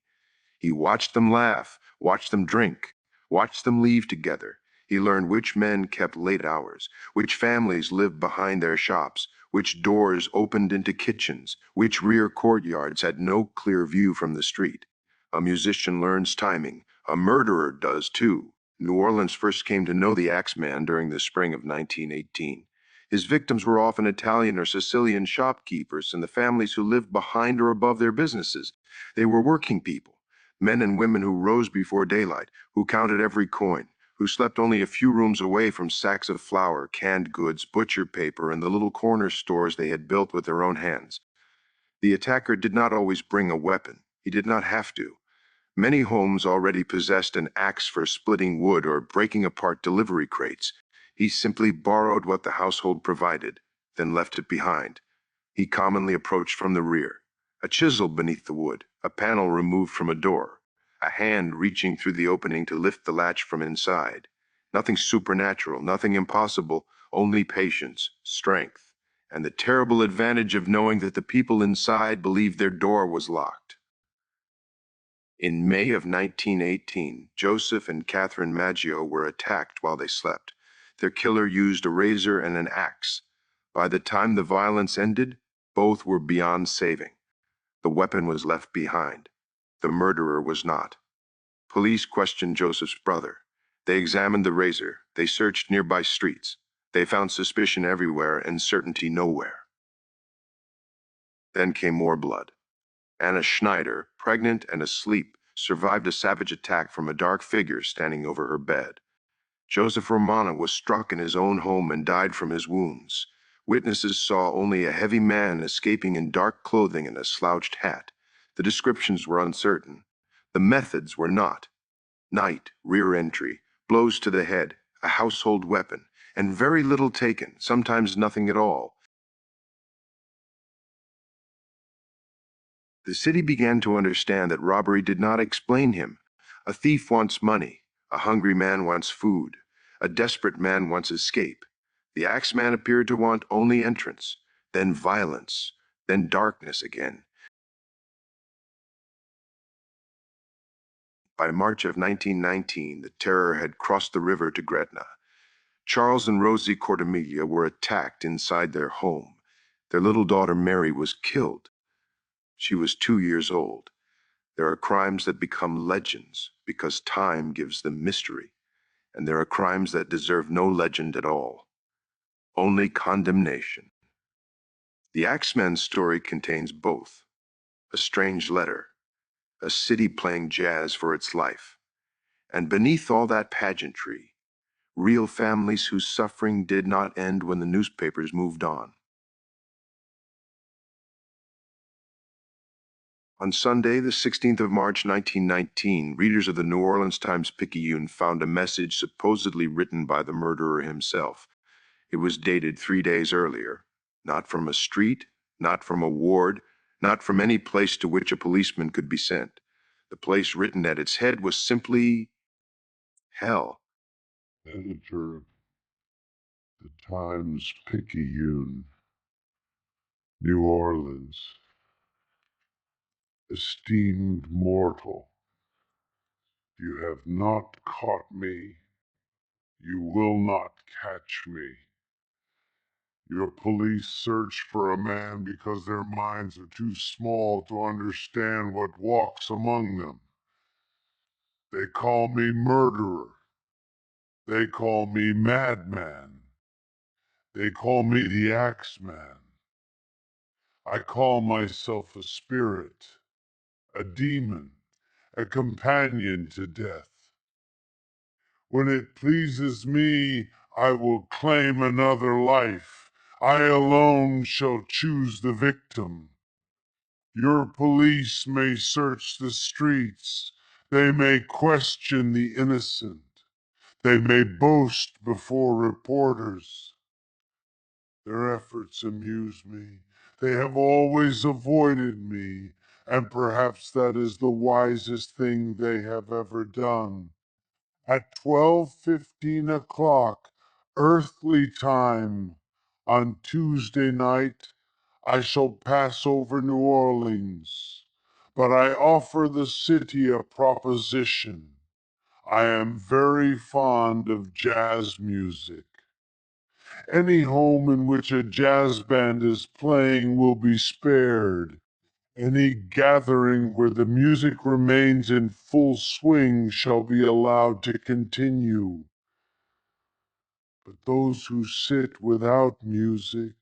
He watched them laugh, watched them drink, watched them leave together. He learned which men kept late hours, which families lived behind their shops, which doors opened into kitchens, which rear courtyards had no clear view from the street. A musician learns timing. A murderer does too. New Orleans first came to know the Axeman during the spring of 1918. His victims were often Italian or Sicilian shopkeepers and the families who lived behind or above their businesses. They were working people, men and women who rose before daylight, who counted every coin, who slept only a few rooms away from sacks of flour, canned goods, butcher paper, and the little corner stores they had built with their own hands. The attacker did not always bring a weapon. He did not have to. Many homes already possessed an axe for splitting wood or breaking apart delivery crates. He simply borrowed what the household provided, then left it behind. He commonly approached from the rear. A chisel beneath the wood, a panel removed from a door, a hand reaching through the opening to lift the latch from inside. Nothing supernatural, nothing impossible, only patience, strength, and the terrible advantage of knowing that the people inside believed their door was locked. In May of 1918, Joseph and Catherine Maggio were attacked while they slept. Their killer used a razor and an axe. By the time the violence ended, both were beyond saving. The weapon was left behind. The murderer was not. Police questioned Joseph's brother. They examined the razor. They searched nearby streets. They found suspicion everywhere and certainty nowhere. Then came more blood. Anna Schneider, pregnant and asleep, survived a savage attack from a dark figure standing over her bed. Joseph Romano was struck in his own home and died from his wounds. Witnesses saw only a heavy man escaping in dark clothing and a slouched hat. The descriptions were uncertain. The methods were not. Night, rear entry, blows to the head, a household weapon, and very little taken, sometimes nothing at all. The city began to understand that robbery did not explain him. A thief wants money. A hungry man wants food. A desperate man wants escape. The Axeman appeared to want only entrance, then violence, then darkness again. By March of 1919, the terror had crossed the river to Gretna. Charles and Rosie Cordemelia were attacked inside their home. Their little daughter Mary was killed. She was 2 years old. There are crimes that become legends because time gives them mystery, and there are crimes that deserve no legend at all, only condemnation. The Axeman's story contains both: a strange letter, a city playing jazz for its life, and beneath all that pageantry, real families whose suffering did not end when the newspapers moved on. On Sunday, the 16th of March, 1919, readers of the New Orleans Times-Picayune found a message supposedly written by the murderer himself. It was dated 3 days earlier, not from a street, not from a ward, not from any place to which a policeman could be sent. The place written at its head was simply hell. Editor of the Times-Picayune, New Orleans. Esteemed mortal, you have not caught me. You will not catch me. Your police search for a man because their minds are too small to understand what walks among them. They call me murderer. They call me madman. They call me the Axeman. I call myself a spirit, a demon, a companion to death. When it pleases me, I will claim another life. I alone shall choose the victim. Your police may search the streets. They may question the innocent. They may boast before reporters. Their efforts amuse me. They have always avoided me, and perhaps that is the wisest thing they have ever done. At 12:15 o'clock, earthly time, on Tuesday night, I shall pass over New Orleans. But I offer the city a proposition. I am very fond of jazz music. Any home in which a jazz band is playing will be spared. Any gathering where the music remains in full swing shall be allowed to continue. But those who sit without music,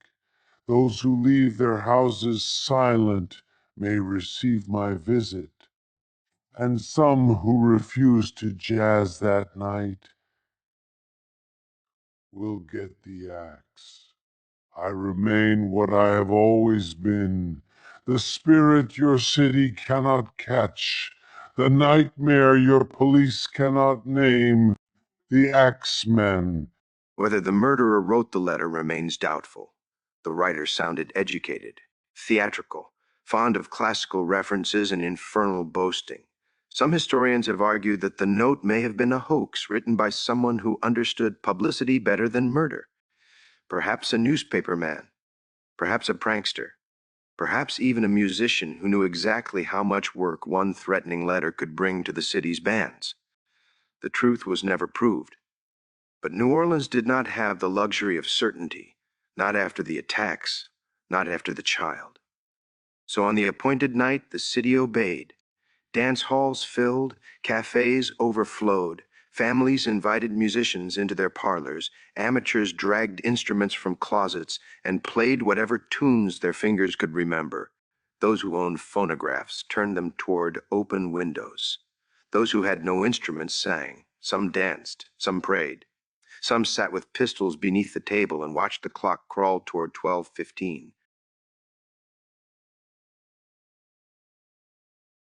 those who leave their houses silent, may receive my visit. And some who refuse to jazz that night will get the axe. I remain what I have always been, the spirit your city cannot catch, the nightmare your police cannot name, the Axeman. Whether the murderer wrote the letter remains doubtful. The writer sounded educated, theatrical, fond of classical references and infernal boasting. Some historians have argued that the note may have been a hoax written by someone who understood publicity better than murder. Perhaps a newspaper man, perhaps a prankster, perhaps even a musician who knew exactly how much work one threatening letter could bring to the city's bands. The truth was never proved. But New Orleans did not have the luxury of certainty, not after the attacks, not after the child. So on the appointed night, the city obeyed. Dance halls filled, cafes overflowed, families invited musicians into their parlors, amateurs dragged instruments from closets and played whatever tunes their fingers could remember. Those who owned phonographs turned them toward open windows. Those who had no instruments sang. Some danced, some prayed. Some sat with pistols beneath the table and watched the clock crawl toward 12:15.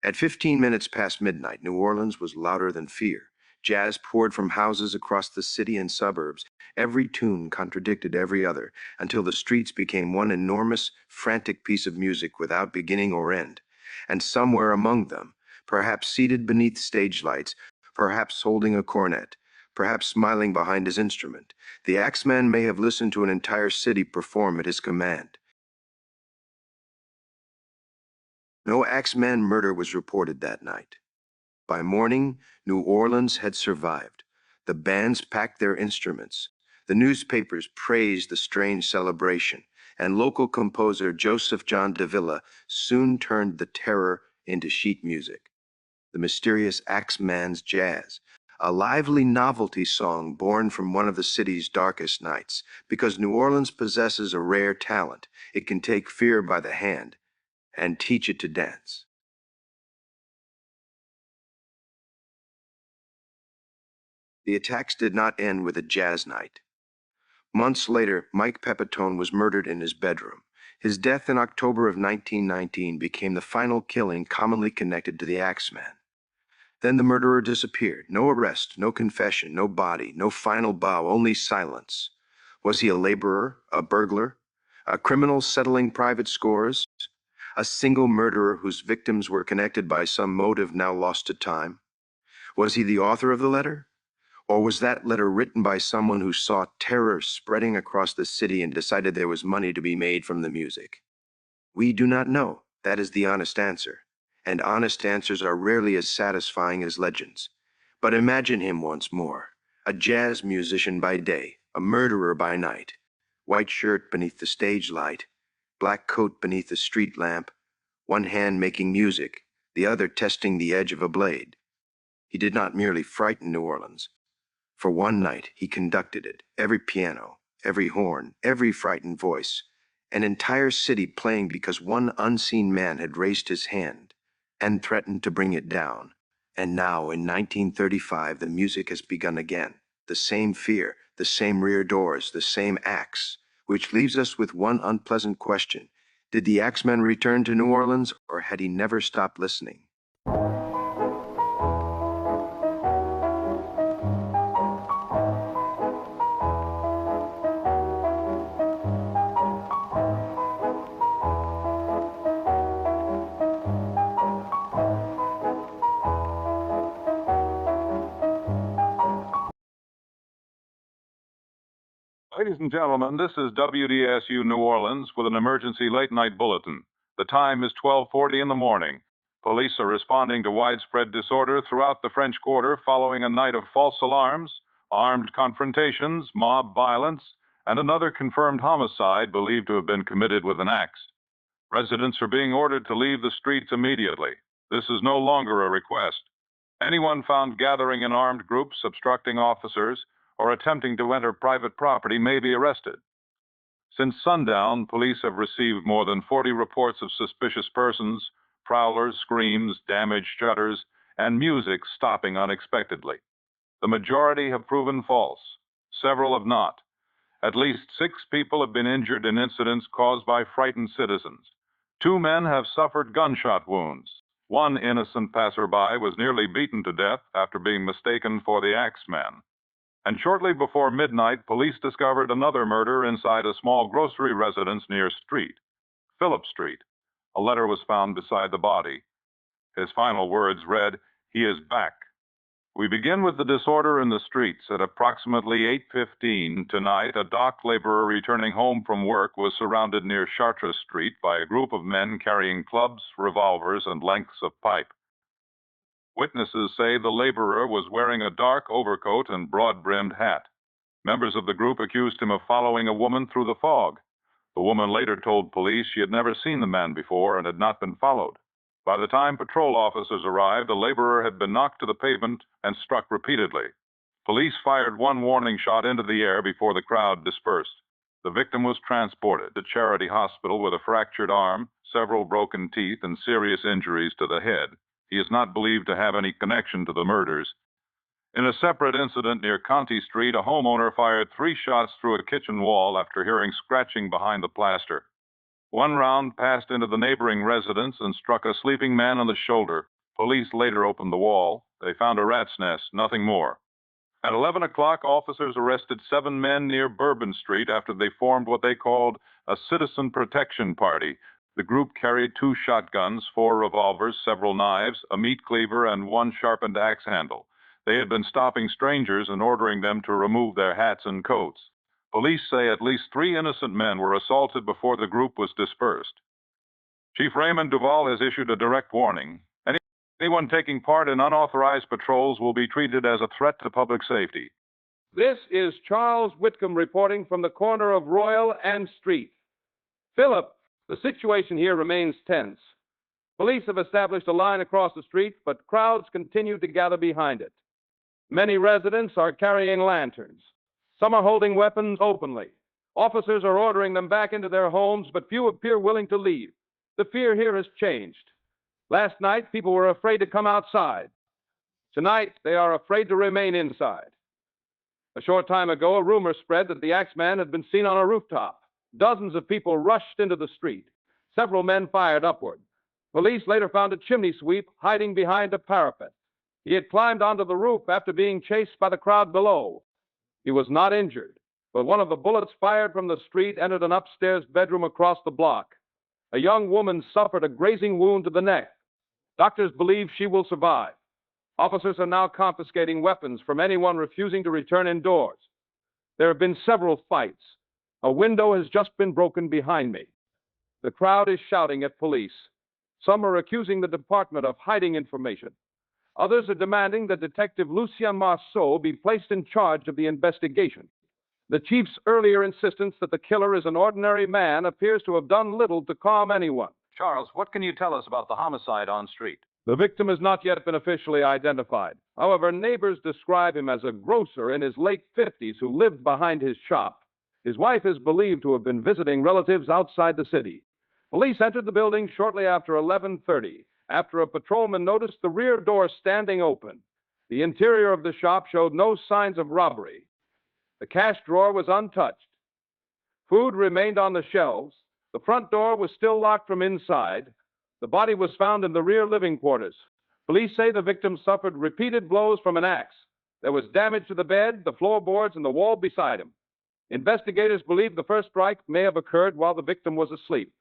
At 15 minutes past midnight, New Orleans was louder than fear. Jazz poured from houses across the city and suburbs. Every tune contradicted every other, until the streets became one enormous, frantic piece of music without beginning or end. And somewhere among them, perhaps seated beneath stage lights, perhaps holding a cornet, perhaps smiling behind his instrument, the Axeman may have listened to an entire city perform at his command. No Axeman murder was reported that night. By morning, New Orleans had survived. The bands packed their instruments. The newspapers praised the strange celebration, and local composer Joseph John Davila soon turned the terror into sheet music. The mysterious Axeman's Jazz, a lively novelty song born from one of the city's darkest nights, because New Orleans possesses a rare talent. It can take fear by the hand and teach it to dance. The attacks did not end with a jazz night. Months later, Mike Pepitone was murdered in his bedroom. His death in October of 1919 became the final killing commonly connected to the Axeman. Then the murderer disappeared. No arrest, no confession, no body, no final bow, only silence. Was he a laborer, a burglar, a criminal settling private scores, a single murderer whose victims were connected by some motive now lost to time? Was he the author of the letter? Or was that letter written by someone who saw terror spreading across the city and decided there was money to be made from the music? We do not know. That is the honest answer. And honest answers are rarely as satisfying as legends. But imagine him once more. A jazz musician by day, a murderer by night. White shirt beneath the stage light, black coat beneath the street lamp, one hand making music, the other testing the edge of a blade. He did not merely frighten New Orleans. For one night, he conducted it, every piano, every horn, every frightened voice, an entire city playing because one unseen man had raised his hand and threatened to bring it down. And now, in 1935, the music has begun again. The same fear, the same rear doors, the same axe, which leaves us with one unpleasant question. Did the Axeman return to New Orleans, or had he never stopped listening? Ladies and gentlemen, this is WDSU New Orleans with an emergency late-night bulletin. The time is 12:40 in the morning. Police are responding to widespread disorder throughout the French Quarter following a night of false alarms, armed confrontations, mob violence, and another confirmed homicide believed to have been committed with an axe. Residents are being ordered to leave the streets immediately. This is no longer a request. Anyone found gathering in armed groups, obstructing officers, or attempting to enter private property may be arrested. Since sundown, police have received more than 40 reports of suspicious persons, prowlers, screams, damaged shutters, and music stopping unexpectedly. The majority have proven false. Several have not. At least 6 people have been injured in incidents caused by frightened citizens. 2 men have suffered gunshot wounds. One innocent passerby was nearly beaten to death after being mistaken for the Axeman. And shortly before midnight, police discovered another murder inside a small grocery residence near Phillip Street. A letter was found beside the body. His final words read, "He is back." We begin with the disorder in the streets. At approximately 8:15 tonight, a dock laborer returning home from work was surrounded near Chartres Street by a group of men carrying clubs, revolvers, and lengths of pipe. Witnesses say the laborer was wearing a dark overcoat and broad-brimmed hat. Members of the group accused him of following a woman through the fog. The woman later told police she had never seen the man before and had not been followed. By the time patrol officers arrived, the laborer had been knocked to the pavement and struck repeatedly. Police fired one warning shot into the air before the crowd dispersed. The victim was transported to Charity Hospital with a fractured arm, several broken teeth, and serious injuries to the head. He is not believed to have any connection to the murders. In a separate incident near Conti Street, a homeowner fired 3 shots through a kitchen wall after hearing scratching behind the plaster. One round passed into the neighboring residence and struck a sleeping man on the shoulder. Police later opened the wall. They found a rat's nest, nothing more. At 11 o'clock, officers arrested 7 men near Bourbon Street after they formed what they called a citizen protection party. The group carried 2 shotguns, 4 revolvers, several knives, a meat cleaver, and 1 sharpened axe handle. They had been stopping strangers and ordering them to remove their hats and coats. Police say at least 3 innocent men were assaulted before the group was dispersed. Chief Raymond Duval has issued a direct warning. Anyone taking part in unauthorized patrols will be treated as a threat to public safety. This is Charles Whitcomb reporting from the corner of Royal and Street. Philip, the situation here remains tense. Police have established a line across the street, but crowds continue to gather behind it. Many residents are carrying lanterns. Some are holding weapons openly. Officers are ordering them back into their homes, but few appear willing to leave. The fear here has changed. Last night, people were afraid to come outside. Tonight, they are afraid to remain inside. A short time ago, a rumor spread that the Axeman had been seen on a rooftop. Dozens of people rushed into the street. Several men fired upward. Police later found a chimney sweep hiding behind a parapet. He had climbed onto the roof after being chased by the crowd below. He was not injured, but one of the bullets fired from the street entered an upstairs bedroom across the block. A young woman suffered a grazing wound to the neck. Doctors believe she will survive. Officers are now confiscating weapons from anyone refusing to return indoors. There have been several fights. A window has just been broken behind me. The crowd is shouting at police. Some are accusing the department of hiding information. Others are demanding that Detective Lucien Marceau be placed in charge of the investigation. The chief's earlier insistence that the killer is an ordinary man appears to have done little to calm anyone. Charles, what can you tell us about the homicide on Street? The victim has not yet been officially identified. However, neighbors describe him as a grocer in his late 50s who lived behind his shop. His wife is believed to have been visiting relatives outside the city. Police entered the building shortly after 11:30, after a patrolman noticed the rear door standing open. The interior of the shop showed no signs of robbery. The cash drawer was untouched. Food remained on the shelves. The front door was still locked from inside. The body was found in the rear living quarters. Police say the victim suffered repeated blows from an axe. There was damage to the bed, the floorboards, and the wall beside him. Investigators believe the first strike may have occurred while the victim was asleep.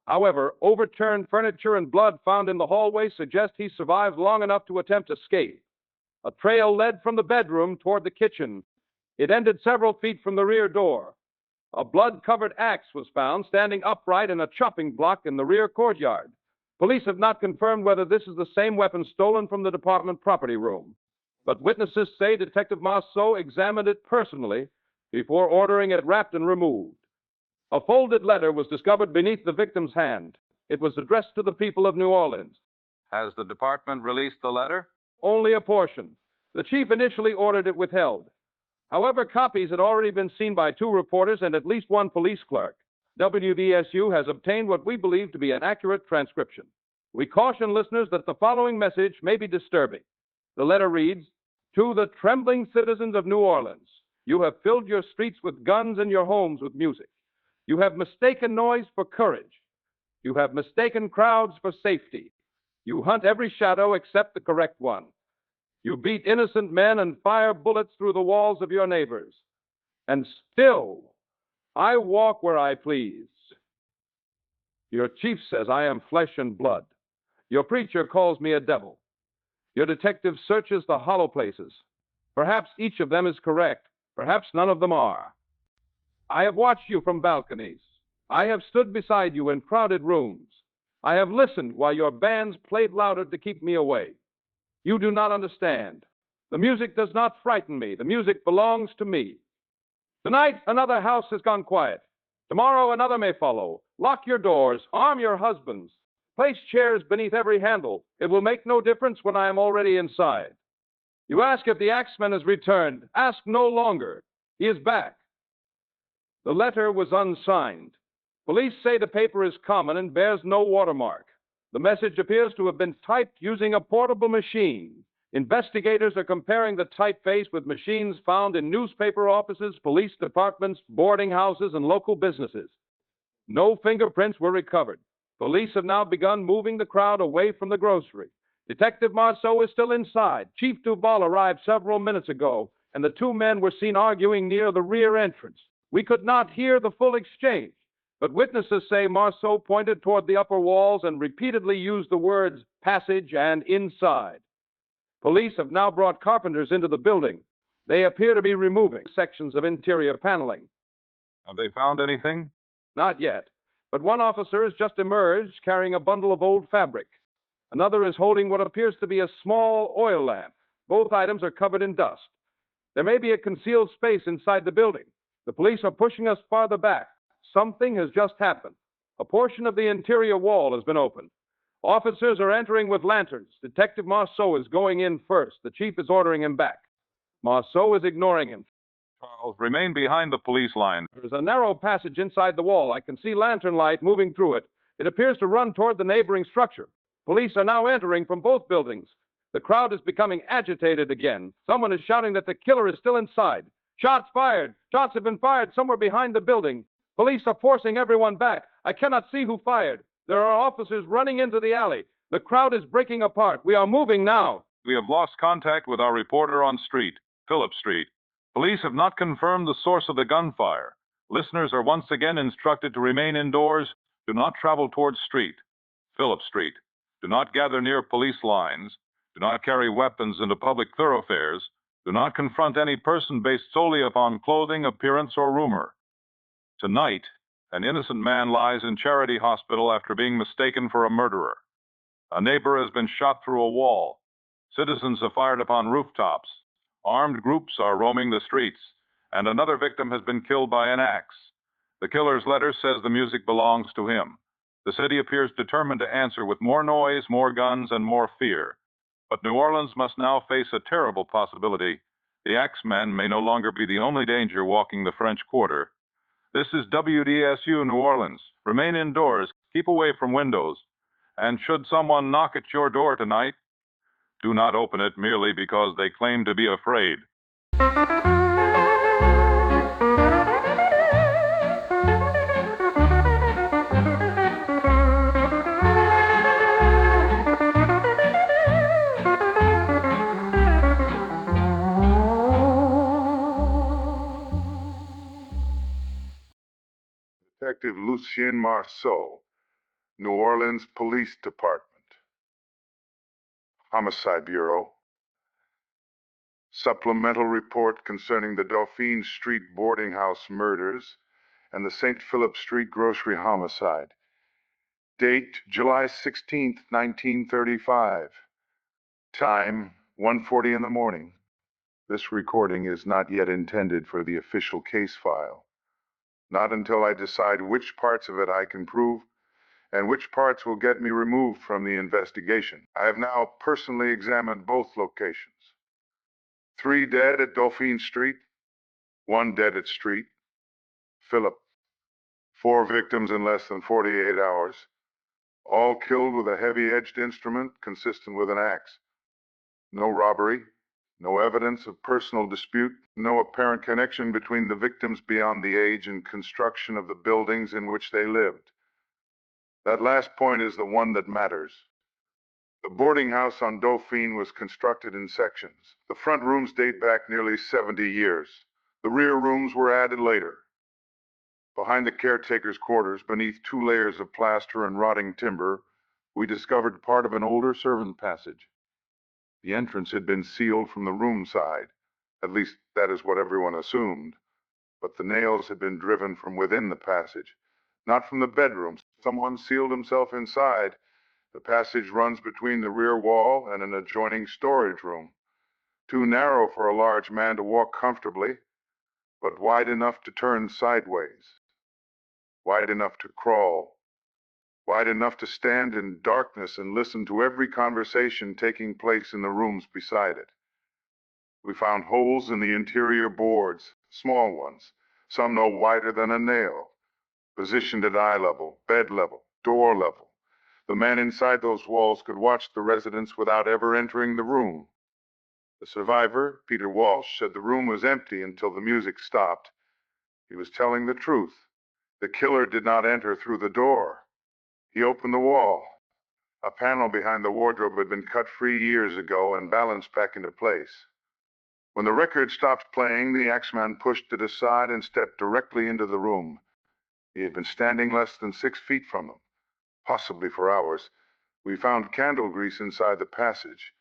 However, overturned furniture and blood found in the hallway suggest he survived long enough to attempt escape. A trail led from the bedroom toward the kitchen. It ended several feet from the rear door. A blood-covered axe was found standing upright in a chopping block in the rear courtyard. Police have not confirmed whether this is the same weapon stolen from the department property room. But witnesses say Detective Marceau examined it personally before ordering it wrapped and removed. A folded letter was discovered beneath the victim's hand. It was addressed to the people of New Orleans. Has the department released the letter? Only a portion. The chief initially ordered it withheld. However, copies had already been seen by 2 reporters and at least 1 police clerk. WDSU has obtained what we believe to be an accurate transcription. We caution listeners that the following message may be disturbing. The letter reads, "To the trembling citizens of New Orleans, you have filled your streets with guns and your homes with music. You have mistaken noise for courage. You have mistaken crowds for safety. You hunt every shadow except the correct one. You beat innocent men and fire bullets through the walls of your neighbors. And still, I walk where I please. Your chief says I am flesh and blood. Your preacher calls me a devil. Your detective searches the hollow places. Perhaps each of them is correct. Perhaps none of them are. I have watched you from balconies. I have stood beside you in crowded rooms. I have listened while your bands played louder to keep me away. You do not understand. The music does not frighten me. The music belongs to me. Tonight, another house has gone quiet. Tomorrow, another may follow. Lock your doors. Arm your husbands. Place chairs beneath every handle. It will make no difference when I am already inside. You ask if the Axeman has returned. Ask no longer. He is back." The letter was unsigned. Police say the paper is common and bears no watermark. The message appears to have been typed using a portable machine. Investigators are comparing the typeface with machines found in newspaper offices, police departments, boarding houses, and local businesses. No fingerprints were recovered. Police have now begun moving the crowd away from the grocery. Detective Marceau is still inside. Chief Duval arrived several minutes ago, and the 2 men were seen arguing near the rear entrance. We could not hear the full exchange, but witnesses say Marceau pointed toward the upper walls and repeatedly used the words passage and inside. Police have now brought carpenters into the building. They appear to be removing sections of interior paneling. Have they found anything? Not yet, but one officer has just emerged carrying a bundle of old fabric. Another is holding what appears to be a small oil lamp. Both items are covered in dust. There may be a concealed space inside the building. The police are pushing us farther back. Something has just happened. A portion of the interior wall has been opened. Officers are entering with lanterns. Detective Marceau is going in first. The chief is ordering him back. Marceau is ignoring him. Charles, remain behind the police line. There is a narrow passage inside the wall. I can see lantern light moving through it. It appears to run toward the neighboring structure. Police are now entering from both buildings. The crowd is becoming agitated again. Someone is shouting that the killer is still inside. Shots fired. Shots have been fired somewhere behind the building. Police are forcing everyone back. I cannot see who fired. There are officers running into the alley. The crowd is breaking apart. We are moving now. We have lost contact with our reporter on street, Phillip Street. Police have not confirmed the source of the gunfire. Listeners are once again instructed to remain indoors. Do not travel towards street, Phillip Street. Do not gather near police lines. Do not carry weapons into public thoroughfares. Do not confront any person based solely upon clothing, appearance, or rumor. Tonight, an innocent man lies in Charity Hospital after being mistaken for a murderer. A neighbor has been shot through a wall. Citizens have fired upon rooftops. Armed groups are roaming the streets, and another victim has been killed by an axe. The killer's letter says the music belongs to him. The city appears determined to answer with more noise, more guns, and more fear. But New Orleans must now face a terrible possibility. The Axeman may no longer be the only danger walking the French Quarter. This is WDSU New Orleans. Remain indoors, keep away from windows. And should someone knock at your door tonight, do not open it merely because they claim to be afraid. Detective Lucien Marceau, New Orleans Police Department. Homicide Bureau. Supplemental report concerning the Dauphine Street boarding house murders and the St. Philip Street grocery homicide. Date, July 16th, 1935. Time, 1:40 in the morning. This recording is not yet intended for the official case file. Not until I decide which parts of it I can prove and which parts will get me removed from the investigation. I have now personally examined both locations. 3 dead at Dauphine Street, 1 dead at Street. Philip. 4 victims in less than 48 hours, all killed with a heavy-edged instrument consistent with an axe. No robbery, no evidence of personal dispute, no apparent connection between the victims beyond the age and construction of the buildings in which they lived. That last point is the one that matters. The boarding house on Dauphine was constructed in sections. The front rooms date back nearly 70 years. The rear rooms were added later. Behind the caretaker's quarters, beneath 2 layers of plaster and rotting timber, we discovered part of an older servant passage. The entrance had been sealed from the room side. At least that is what everyone assumed. But the nails had been driven from within the passage, not from the bedrooms. Someone sealed himself inside. The passage runs between the rear wall and an adjoining storage room. Too narrow for a large man to walk comfortably, but wide enough to turn sideways. Wide enough to crawl. Wide enough to stand in darkness and listen to every conversation taking place in the rooms beside it. We found holes in the interior boards, small ones, some no wider than a nail, positioned at eye level, bed level, door level. The man inside those walls could watch the residents without ever entering the room. The survivor, Peter Walsh, said the room was empty until the music stopped. He was telling the truth. The killer did not enter through the door. He opened the wall. A panel behind the wardrobe had been cut free years ago and balanced back into place. When the record stopped playing, the Axeman pushed it aside and stepped directly into the room. He had been standing less than 6 feet from them, possibly for hours. We found candle grease inside the passage,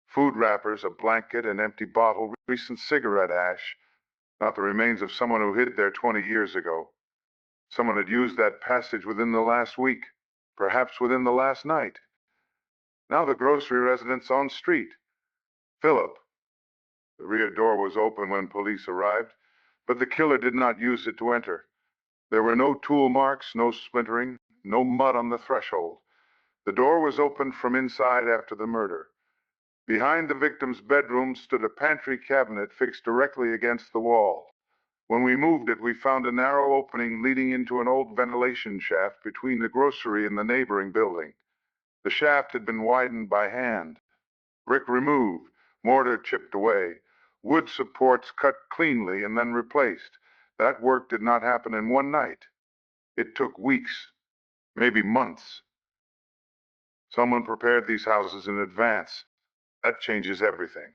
food wrappers, a blanket, an empty bottle, recent cigarette ash, not the remains of someone who hid there 20 years ago. Someone had used that passage within the last week, perhaps within the last night. Now the grocery residence on street. Philip. The rear door was open when police arrived, but the killer did not use it to enter. There were no tool marks, no splintering, no mud on the threshold. The door was opened from inside after the murder. Behind the victim's bedroom stood a pantry cabinet fixed directly against the wall. When we moved it, we found a narrow opening leading into an old ventilation shaft between the grocery and the neighboring building. The shaft had been widened by hand. Brick removed, mortar chipped away, wood supports cut cleanly and then replaced. That work did not happen in one night. It took weeks, maybe months. Someone prepared these houses in advance. That changes everything.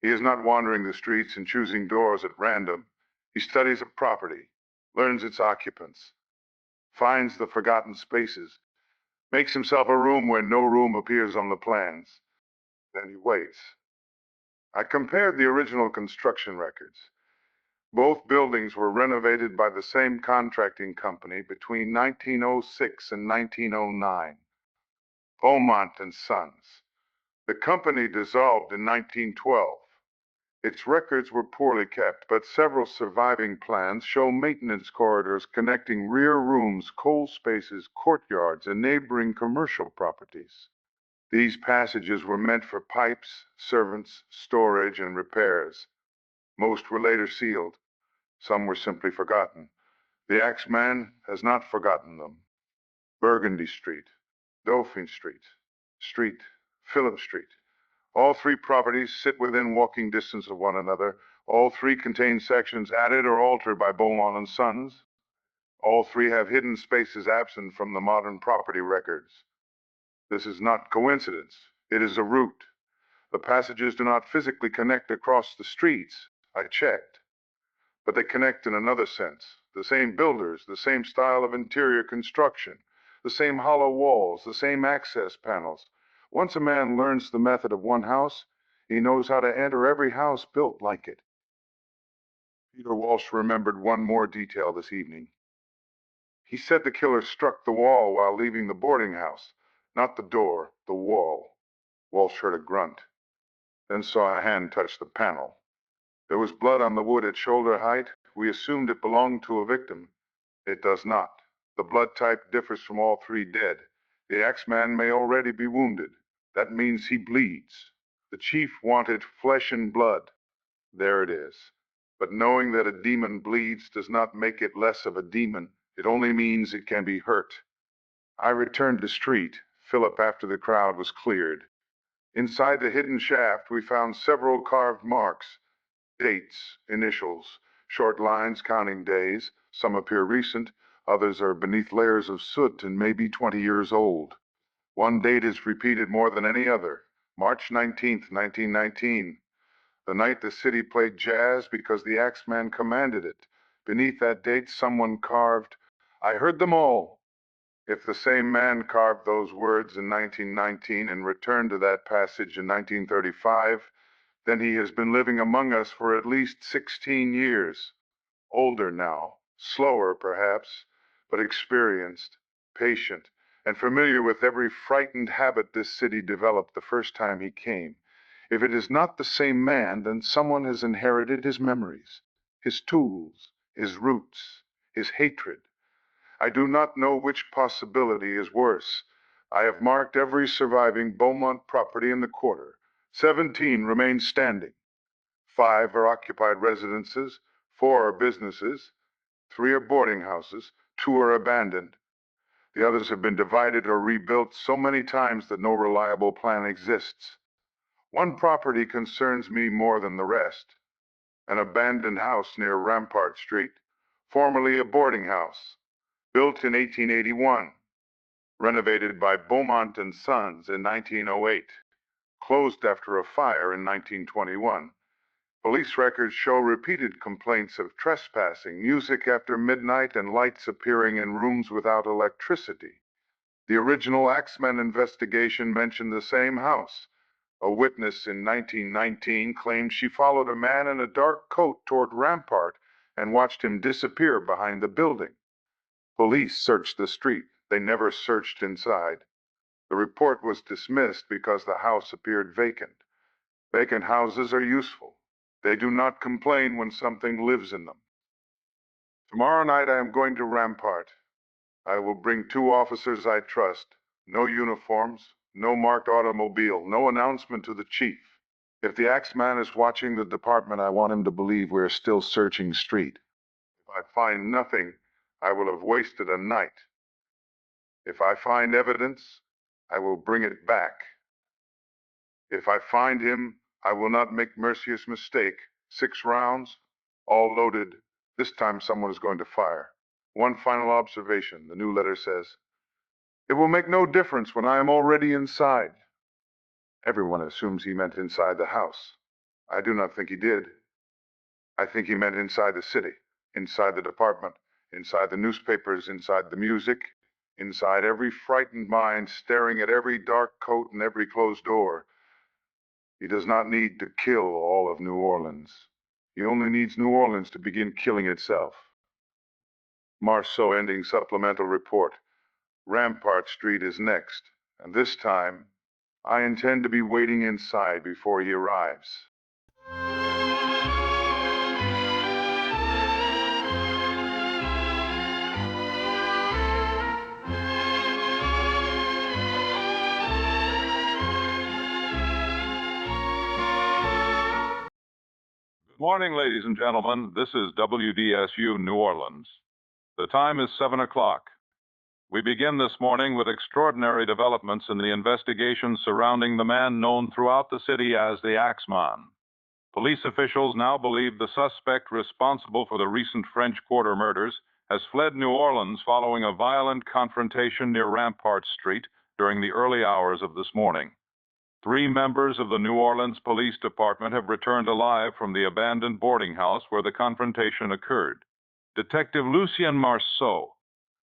He is not wandering the streets and choosing doors at random. He studies a property, learns its occupants, finds the forgotten spaces, makes himself a room where no room appears on the plans. Then he waits. I compared the original construction records. Both buildings were renovated by the same contracting company between 1906 and 1909. Beaumont and Sons. The company dissolved in 1912. Its records were poorly kept, but several surviving plans show maintenance corridors connecting rear rooms, coal spaces, courtyards, and neighboring commercial properties. These passages were meant for pipes, servants, storage, and repairs. Most were later sealed. Some were simply forgotten. The Axeman has not forgotten them. Burgundy Street, Dauphine Street, Philip Street. All 3 properties sit within walking distance of one another. All 3 contain sections added or altered by Beaumont and Sons. All 3 have hidden spaces absent from the modern property records. This is not coincidence. It is a route. The passages do not physically connect across the streets. I checked. but they connect in another sense. The same builders, the same style of interior construction, the same hollow walls, the same access panels. Once a man learns the method of one house, he knows how to enter every house built like it. Peter Walsh remembered one more detail this evening. He said the killer struck the wall while leaving the boarding house, not the door, the wall. Walsh heard a grunt, then saw a hand touch the panel. There was blood on the wood at shoulder height. We assumed it belonged to a victim. It does not. The blood type differs from all three dead. The Axeman may already be wounded. That means he bleeds. The chief wanted flesh and blood. There it is. But knowing that a demon bleeds does not make it less of a demon. It only means it can be hurt. I returned to street, Philip, after the crowd was cleared. Inside the hidden shaft, we found several carved marks. Dates, initials, short lines counting days. Some appear recent, others are beneath layers of soot and may be 20 years old. One date is repeated more than any other, March 19th, 1919. The night the city played jazz because the Axeman commanded it. Beneath that date, someone carved, "I heard them all." If the same man carved those words in 1919 and returned to that passage in 1935, then he has been living among us for at least 16 years. Older now, slower perhaps, but experienced, patient, and familiar with every frightened habit this city developed the first time he came. If it is not the same man, then someone has inherited his memories, his tools, his roots, his hatred. I do not know which possibility is worse. I have marked every surviving Beaumont property in the quarter. 17 remain standing. 5 are occupied residences, 4 are businesses, 3 are boarding houses, 2 are abandoned. The others have been divided or rebuilt so many times that no reliable plan exists. One property concerns me more than the rest. An abandoned house near Rampart Street, formerly a boarding house, built in 1881, renovated by Beaumont and Sons in 1908, closed after a fire in 1921. Police records show repeated complaints of trespassing, music after midnight, and lights appearing in rooms without electricity. The original Axeman investigation mentioned the same house. A witness in 1919 claimed she followed a man in a dark coat toward Rampart and watched him disappear behind the building. Police searched the street. They never searched inside. The report was dismissed because the house appeared vacant. Vacant houses are useful. They do not complain when something lives in them. Tomorrow night I am going to Rampart. I will bring 2 officers I trust. No uniforms, no marked automobile, no announcement to the chief. If the Axeman is watching the department, I want him to believe we are still searching street. If I find nothing, I will have wasted a night. If I find evidence, I will bring it back. If I find him, I will not make Mercia's mistake. 6 rounds, all loaded. This time someone is going to fire. One final observation, the new letter says. It will make no difference when I am already inside. Everyone assumes he meant inside the house. I do not think he did. I think he meant inside the city, inside the department, inside the newspapers, inside the music, inside every frightened mind staring at every dark coat and every closed door. He does not need to kill all of New Orleans. He only needs New Orleans to begin killing itself. Marceau ending supplemental report. Rampart Street is next, and this time, I intend to be waiting inside before he arrives. Good morning, ladies and gentlemen. This is WDSU New Orleans. The time is 7 o'clock. We begin this morning with extraordinary developments in the investigation surrounding the man known throughout the city as the Axeman. Police officials now believe the suspect responsible for the recent French Quarter murders has fled New Orleans following a violent confrontation near Rampart Street during the early hours of this morning. 3 members of the New Orleans Police Department have returned alive from the abandoned boarding house where the confrontation occurred. Detective Lucien Marceau,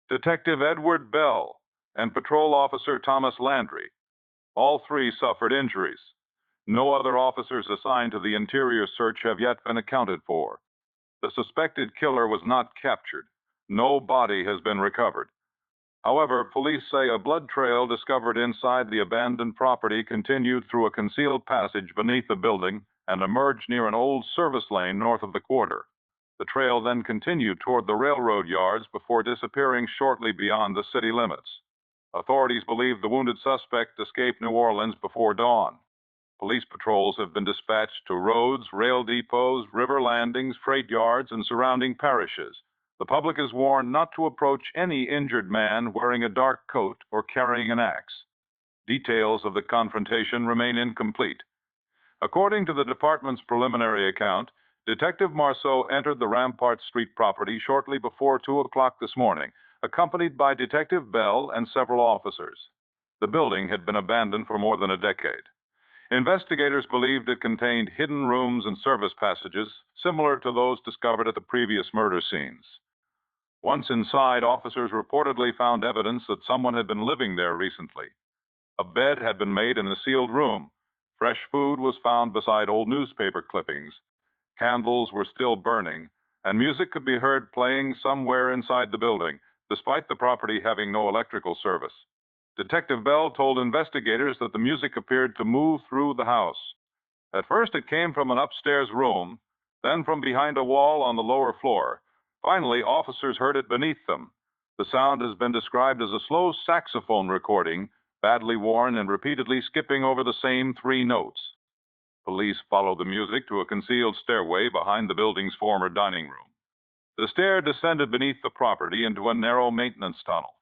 Detective Edward Bell, and Patrol Officer Thomas Landry. All 3 suffered injuries. No other officers assigned to the interior search have yet been accounted for. The suspected killer was not captured. No body has been recovered. However, police say a blood trail discovered inside the abandoned property continued through a concealed passage beneath the building and emerged near an old service lane north of the quarter. The trail then continued toward the railroad yards before disappearing shortly beyond the city limits. Authorities believe the wounded suspect escaped New Orleans before dawn. Police patrols have been dispatched to roads, rail depots, river landings, freight yards, and surrounding parishes. The public is warned not to approach any injured man wearing a dark coat or carrying an axe. Details of the confrontation remain incomplete. According to the department's preliminary account, Detective Marceau entered the Rampart Street property shortly before 2 o'clock this morning, accompanied by Detective Bell and several officers. The building had been abandoned for more than a decade. Investigators believed it contained hidden rooms and service passages similar to those discovered at the previous murder scenes. Once inside, officers reportedly found evidence that someone had been living there recently. A bed had been made in a sealed room. Fresh food was found beside old newspaper clippings. Candles were still burning, and music could be heard playing somewhere inside the building, despite the property having no electrical service. Detective Bell told investigators that the music appeared to move through the house. At first, it came from an upstairs room, then from behind a wall on the lower floor. Finally, officers heard it beneath them. The sound has been described as a slow saxophone recording, badly worn and repeatedly skipping over the same 3 notes. Police followed the music to a concealed stairway behind the building's former dining room. The stair descended beneath the property into a narrow maintenance tunnel.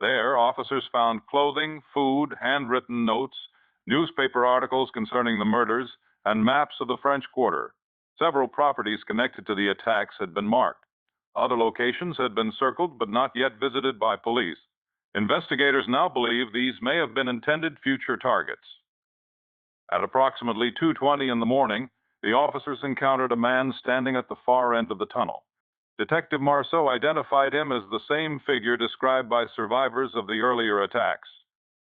There, officers found clothing, food, handwritten notes, newspaper articles concerning the murders, and maps of the French Quarter. Several properties connected to the attacks had been marked. Other locations had been circled but not yet visited by police. Investigators now believe these may have been intended future targets. At approximately 2:20 in the morning, the officers encountered a man standing at the far end of the tunnel. Detective Marceau identified him as the same figure described by survivors of the earlier attacks.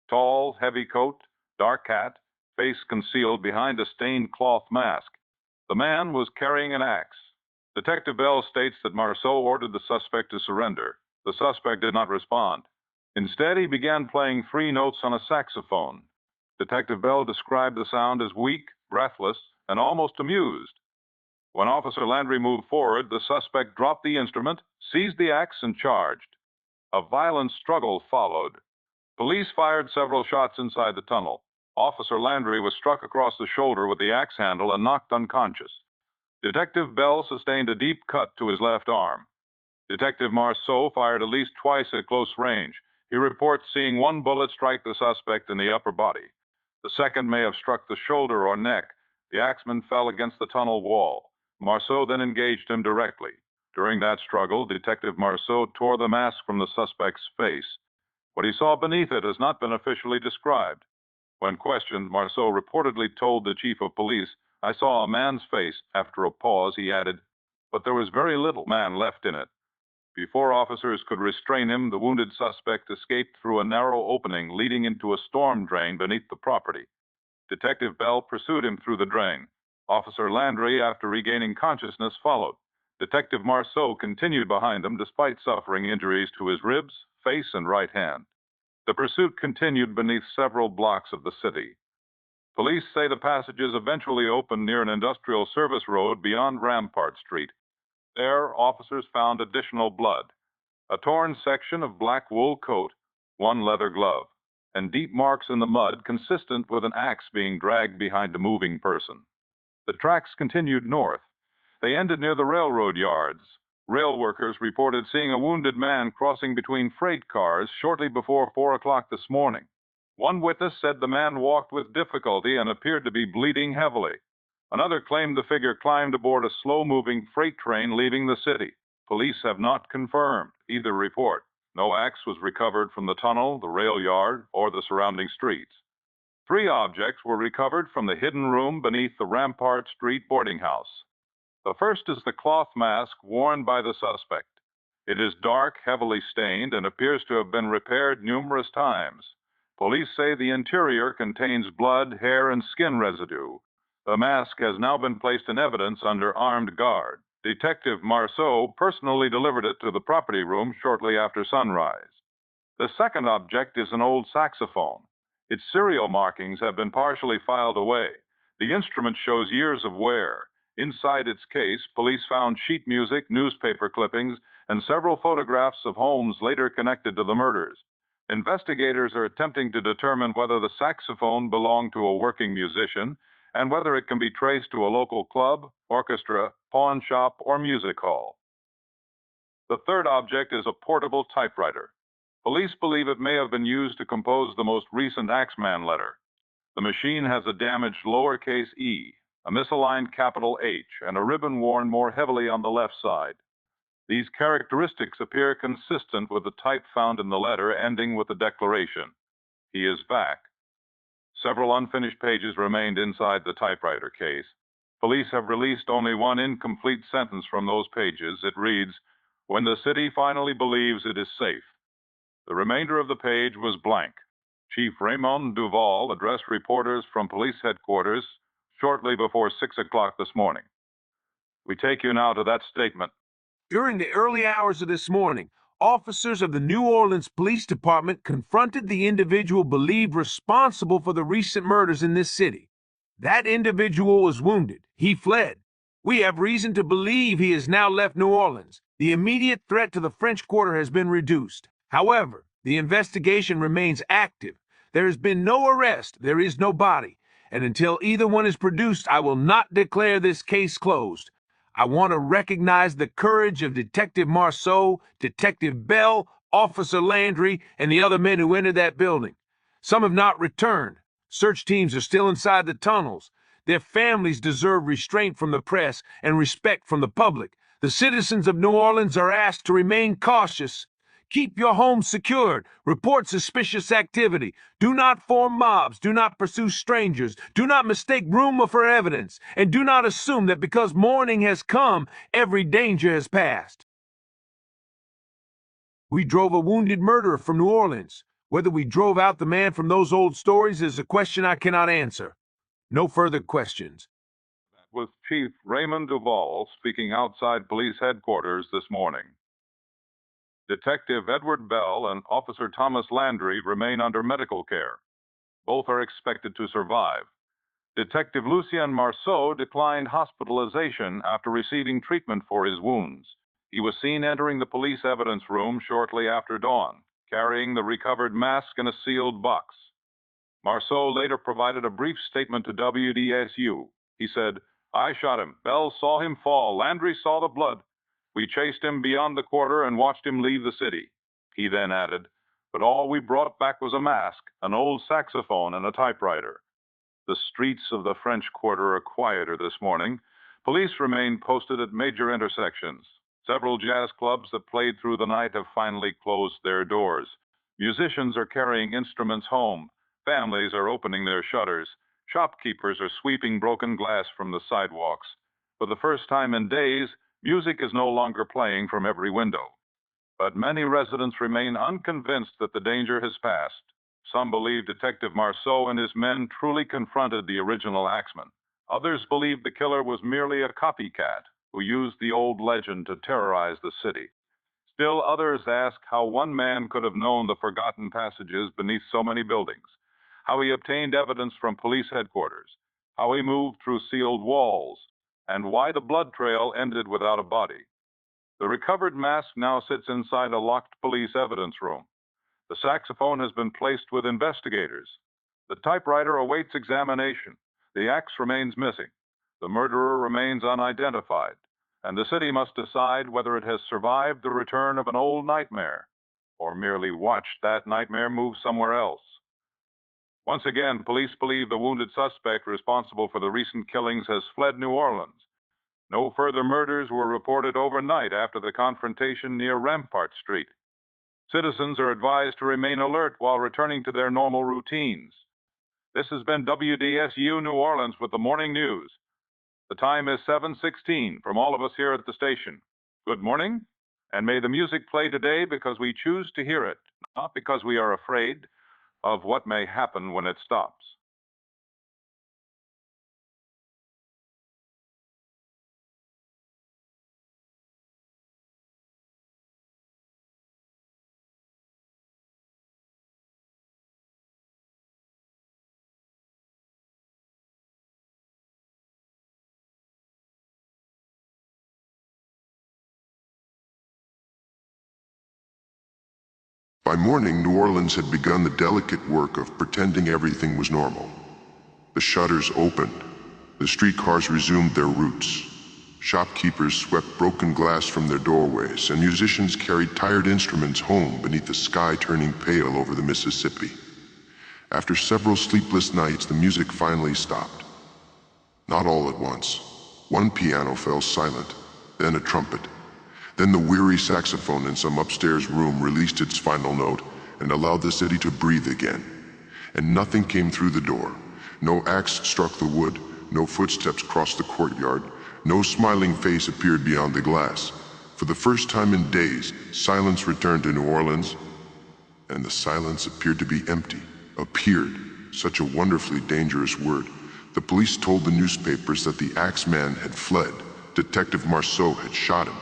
Tall, heavy coat, dark hat, face concealed behind a stained cloth mask. The man was carrying an axe. Detective Bell states that Marceau ordered the suspect to surrender. The suspect did not respond. Instead, he began playing 3 notes on a saxophone. Detective Bell described the sound as weak, breathless, and almost amused. When Officer Landry moved forward, the suspect dropped the instrument, seized the axe, and charged. A violent struggle followed. Police fired several shots inside the tunnel. Officer Landry was struck across the shoulder with the axe handle and knocked unconscious. Detective Bell sustained a deep cut to his left arm. Detective Marceau fired at least twice at close range. He reports seeing 1 bullet strike the suspect in the upper body. The second may have struck the shoulder or neck. The Axeman fell against the tunnel wall. Marceau then engaged him directly. During that struggle, Detective Marceau tore the mask from the suspect's face. What he saw beneath it has not been officially described. When questioned, Marceau reportedly told the chief of police, "I saw a man's face." After a pause, he added, "But there was very little man left in it." Before officers could restrain him, the wounded suspect escaped through a narrow opening leading into a storm drain beneath the property. Detective Bell pursued him through the drain. Officer Landry, after regaining consciousness, followed. Detective Marceau continued behind them despite suffering injuries to his ribs, face, and right hand. The pursuit continued beneath several blocks of the city. Police say the passages eventually opened near an industrial service road beyond Rampart Street. There, officers found additional blood, a torn section of black wool coat, 1 leather glove, and deep marks in the mud consistent with an axe being dragged behind a moving person. The tracks continued north. They ended near the railroad yards. Rail workers reported seeing a wounded man crossing between freight cars shortly before 4 o'clock this morning. One witness said the man walked with difficulty and appeared to be bleeding heavily. Another claimed the figure climbed aboard a slow-moving freight train leaving the city. Police have not confirmed either report. No axe was recovered from the tunnel, the rail yard, or the surrounding streets. 3 objects were recovered from the hidden room beneath the Rampart Street boarding house. The first is the cloth mask worn by the suspect. It is dark, heavily stained, and appears to have been repaired numerous times. Police say the interior contains blood, hair, and skin residue. The mask has now been placed in evidence under armed guard. Detective Marceau personally delivered it to the property room shortly after sunrise. The second object is an old saxophone. Its serial markings have been partially filed away. The instrument shows years of wear. Inside its case, police found sheet music, newspaper clippings, and several photographs of homes later connected to the murders. Investigators are attempting to determine whether the saxophone belonged to a working musician and whether it can be traced to a local club, orchestra, pawn shop, or music hall. The third object is a portable typewriter. Police believe it may have been used to compose the most recent Axeman letter. The machine has a damaged lowercase e, a misaligned capital H, and a ribbon worn more heavily on the left side. These characteristics appear consistent with the type found in the letter ending with the declaration, "He is back." Several unfinished pages remained inside the typewriter case. Police have released only one incomplete sentence from those pages. It reads, "When the city finally believes it is safe." The remainder of the page was blank. Chief Raymond Duval addressed reporters from police headquarters shortly before 6 o'clock this morning. We take you now to that statement. During the early hours of this morning, officers of the New Orleans Police Department confronted the individual believed responsible for the recent murders in this city. That individual was wounded. He fled. We have reason to believe he has now left New Orleans. The immediate threat to the French Quarter has been reduced. However, the investigation remains active. There has been no arrest. There is no body. And until either one is produced, I will not declare this case closed. I want to recognize the courage of Detective Marceau, Detective Bell, Officer Landry, and the other men who entered that building. Some have not returned. Search teams are still inside the tunnels. Their families deserve restraint from the press and respect from the public. The citizens of New Orleans are asked to remain cautious. Keep your homes secured. Report suspicious activity. Do not form mobs. Do not pursue strangers. Do not mistake rumor for evidence. And do not assume that because morning has come, every danger has passed. We drove a wounded murderer from New Orleans. Whether we drove out the man from those old stories is a question I cannot answer. No further questions. That was Chief Raymond Duval speaking outside police headquarters this morning. Detective Edward Bell and Officer Thomas Landry remain under medical care. Both are expected to survive. Detective Lucien Marceau declined hospitalization after receiving treatment for his wounds. He was seen entering the police evidence room shortly after dawn, carrying the recovered mask in a sealed box. Marceau later provided a brief statement to WDSU. He said, "I shot him. Bell saw him fall. Landry saw the blood. We chased him beyond the quarter and watched him leave the city." He then added, "But all we brought back was a mask, an old saxophone, and a typewriter." The streets of the French Quarter are quieter this morning. Police remain posted at major intersections. Several jazz clubs that played through the night have finally closed their doors. Musicians are carrying instruments home. Families are opening their shutters. Shopkeepers are sweeping broken glass from the sidewalks. For the first time in days, music is no longer playing from every window. But many residents remain unconvinced that the danger has passed. Some believe Detective Marceau and his men truly confronted the original Axeman. Others believe the killer was merely a copycat who used the old legend to terrorize the city. Still others ask how one man could have known the forgotten passages beneath so many buildings, how he obtained evidence from police headquarters, how he moved through sealed walls, and why the blood trail ended without a body. The recovered mask now sits inside a locked police evidence room. The saxophone has been placed with investigators. The typewriter awaits examination. The axe remains missing. The murderer remains unidentified. And the city must decide whether it has survived the return of an old nightmare or merely watched that nightmare move somewhere else. Once again, police believe the wounded suspect responsible for the recent killings has fled New Orleans. No further murders were reported overnight after the confrontation near Rampart Street. Citizens are advised to remain alert while returning to their normal routines. This has been WDSU New Orleans with the morning news. The time is 7:16 from all of us here at the station. Good morning, and may the music play today because we choose to hear it, not because we are afraid of what may happen when it stops. By morning, New Orleans had begun the delicate work of pretending everything was normal. The shutters opened. The streetcars resumed their routes. Shopkeepers swept broken glass from their doorways, and musicians carried tired instruments home beneath the sky turning pale over the Mississippi. After several sleepless nights, the music finally stopped. Not all at once. One piano fell silent, then a trumpet. Then the weary saxophone in some upstairs room released its final note and allowed the city to breathe again. And nothing came through the door. No axe struck the wood, no footsteps crossed the courtyard, no smiling face appeared beyond the glass. For the first time in days, silence returned to New Orleans, and the silence appeared to be empty. Appeared, such a wonderfully dangerous word. The police told the newspapers that the Axeman had fled. Detective Marceau had shot him.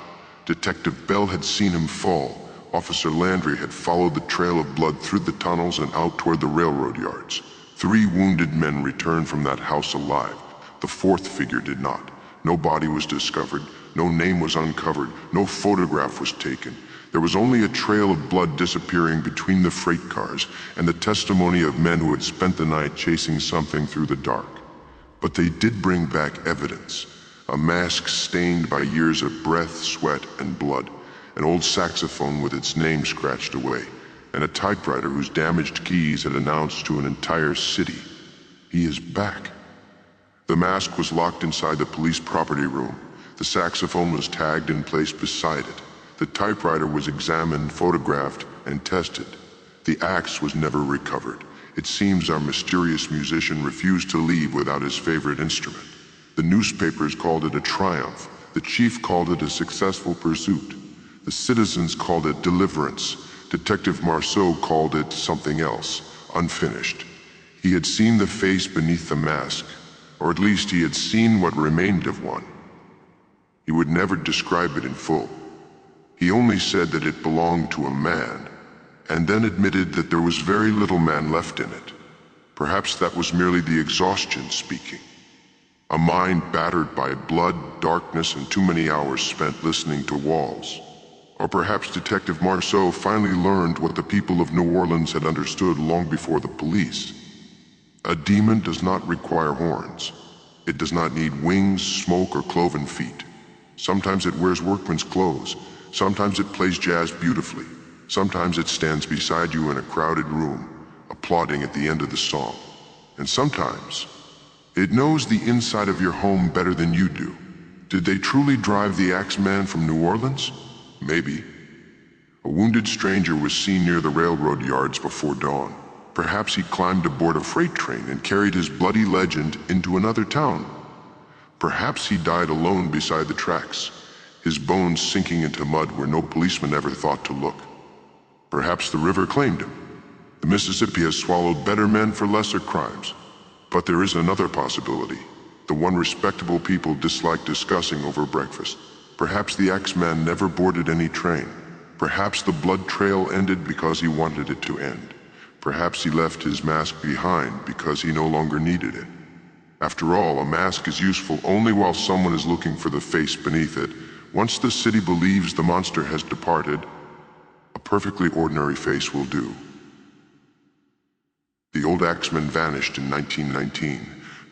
Detective Bell had seen him fall. Officer Landry had followed the trail of blood through the tunnels and out toward the railroad yards. 3 wounded men returned from that house alive. The 4th figure did not. No body was discovered. No name was uncovered. No photograph was taken. There was only a trail of blood disappearing between the freight cars and the testimony of men who had spent the night chasing something through the dark. But they did bring back evidence. A mask stained by years of breath, sweat, and blood. An old saxophone with its name scratched away. And a typewriter whose damaged keys had announced to an entire city, "He is back." The mask was locked inside the police property room. The saxophone was tagged and placed beside it. The typewriter was examined, photographed, and tested. The axe was never recovered. It seems our mysterious musician refused to leave without his favorite instrument. The newspapers called it a triumph. The chief called it a successful pursuit. The citizens called it deliverance. Detective Marceau called it something else, unfinished. He had seen the face beneath the mask, or at least he had seen what remained of one. He would never describe it in full. He only said that it belonged to a man, and then admitted that there was very little man left in it. Perhaps that was merely the exhaustion speaking. A mind battered by blood, darkness, and too many hours spent listening to walls. Or perhaps Detective Marceau finally learned what the people of New Orleans had understood long before the police. A demon does not require horns. It does not need wings, smoke, or cloven feet. Sometimes it wears workman's clothes. Sometimes it plays jazz beautifully. Sometimes it stands beside you in a crowded room, applauding at the end of the song. And sometimes it knows the inside of your home better than you do. Did they truly drive the Axeman from New Orleans? Maybe. A wounded stranger was seen near the railroad yards before dawn. Perhaps he climbed aboard a freight train and carried his bloody legend into another town. Perhaps he died alone beside the tracks, his bones sinking into mud where no policeman ever thought to look. Perhaps the river claimed him. The Mississippi has swallowed better men for lesser crimes. But there is another possibility, the one respectable people dislike discussing over breakfast. Perhaps the Axeman never boarded any train. Perhaps the blood trail ended because he wanted it to end. Perhaps he left his mask behind because he no longer needed it. After all, a mask is useful only while someone is looking for the face beneath it. Once the city believes the monster has departed, a perfectly ordinary face will do. The old Axeman vanished in 1919.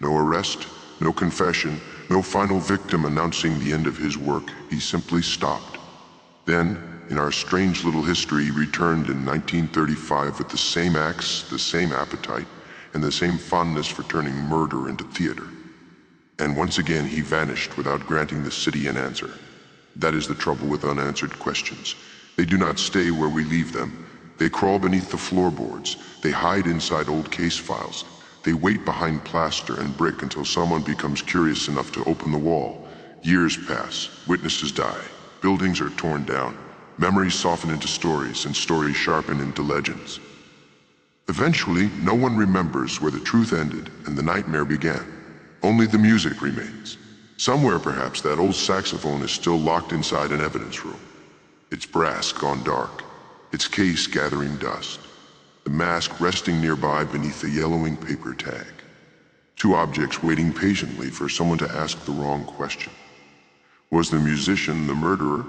No arrest, no confession, no final victim announcing the end of his work. He simply stopped. Then, in our strange little history, he returned in 1935 with the same axe, the same appetite, and the same fondness for turning murder into theater. And once again he vanished without granting the city an answer. That is the trouble with unanswered questions. They do not stay where we leave them. They crawl beneath the floorboards. They hide inside old case files. They wait behind plaster and brick until someone becomes curious enough to open the wall. Years pass, witnesses die, buildings are torn down, memories soften into stories, and stories sharpen into legends. Eventually, no one remembers where the truth ended and the nightmare began. Only the music remains. Somewhere, perhaps, that old saxophone is still locked inside an evidence room. Its brass gone dark, its case gathering dust, the mask resting nearby beneath the yellowing paper tag. Two objects waiting patiently for someone to ask the wrong question. Was the musician the murderer?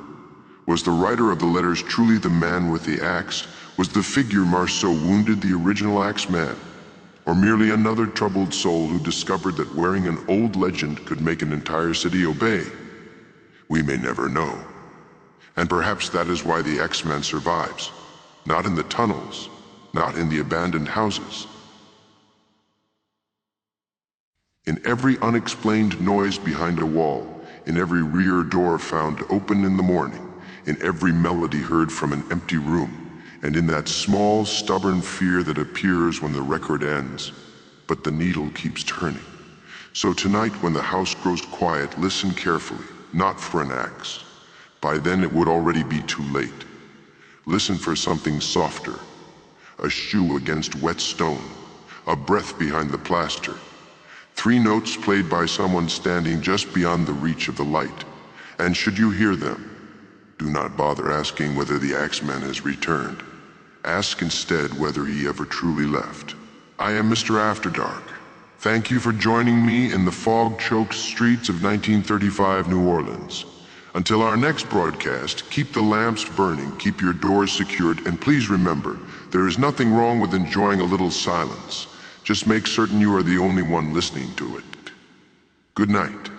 Was the writer of the letters truly the man with the axe? Was the figure Marceau wounded the original Axeman? Or merely another troubled soul who discovered that wearing an old legend could make an entire city obey? We may never know. And perhaps that is why the Axeman survives. Not in the tunnels, not in the abandoned houses. In every unexplained noise behind a wall, in every rear door found open in the morning, in every melody heard from an empty room, and in that small, stubborn fear that appears when the record ends, but the needle keeps turning. So tonight, when the house grows quiet, listen carefully, not for an axe. By then it would already be too late. Listen for something softer, a shoe against wet stone, a breath behind the plaster. 3 notes played by someone standing just beyond the reach of the light. And should you hear them, do not bother asking whether the Axeman has returned. Ask instead whether he ever truly left. I am Mr.Afterdark. Thank you for joining me in the fog-choked streets of 1935 New Orleans. Until our next broadcast, keep the lamps burning, keep your doors secured, and please remember, there is nothing wrong with enjoying a little silence. Just make certain you are the only one listening to it. Good night.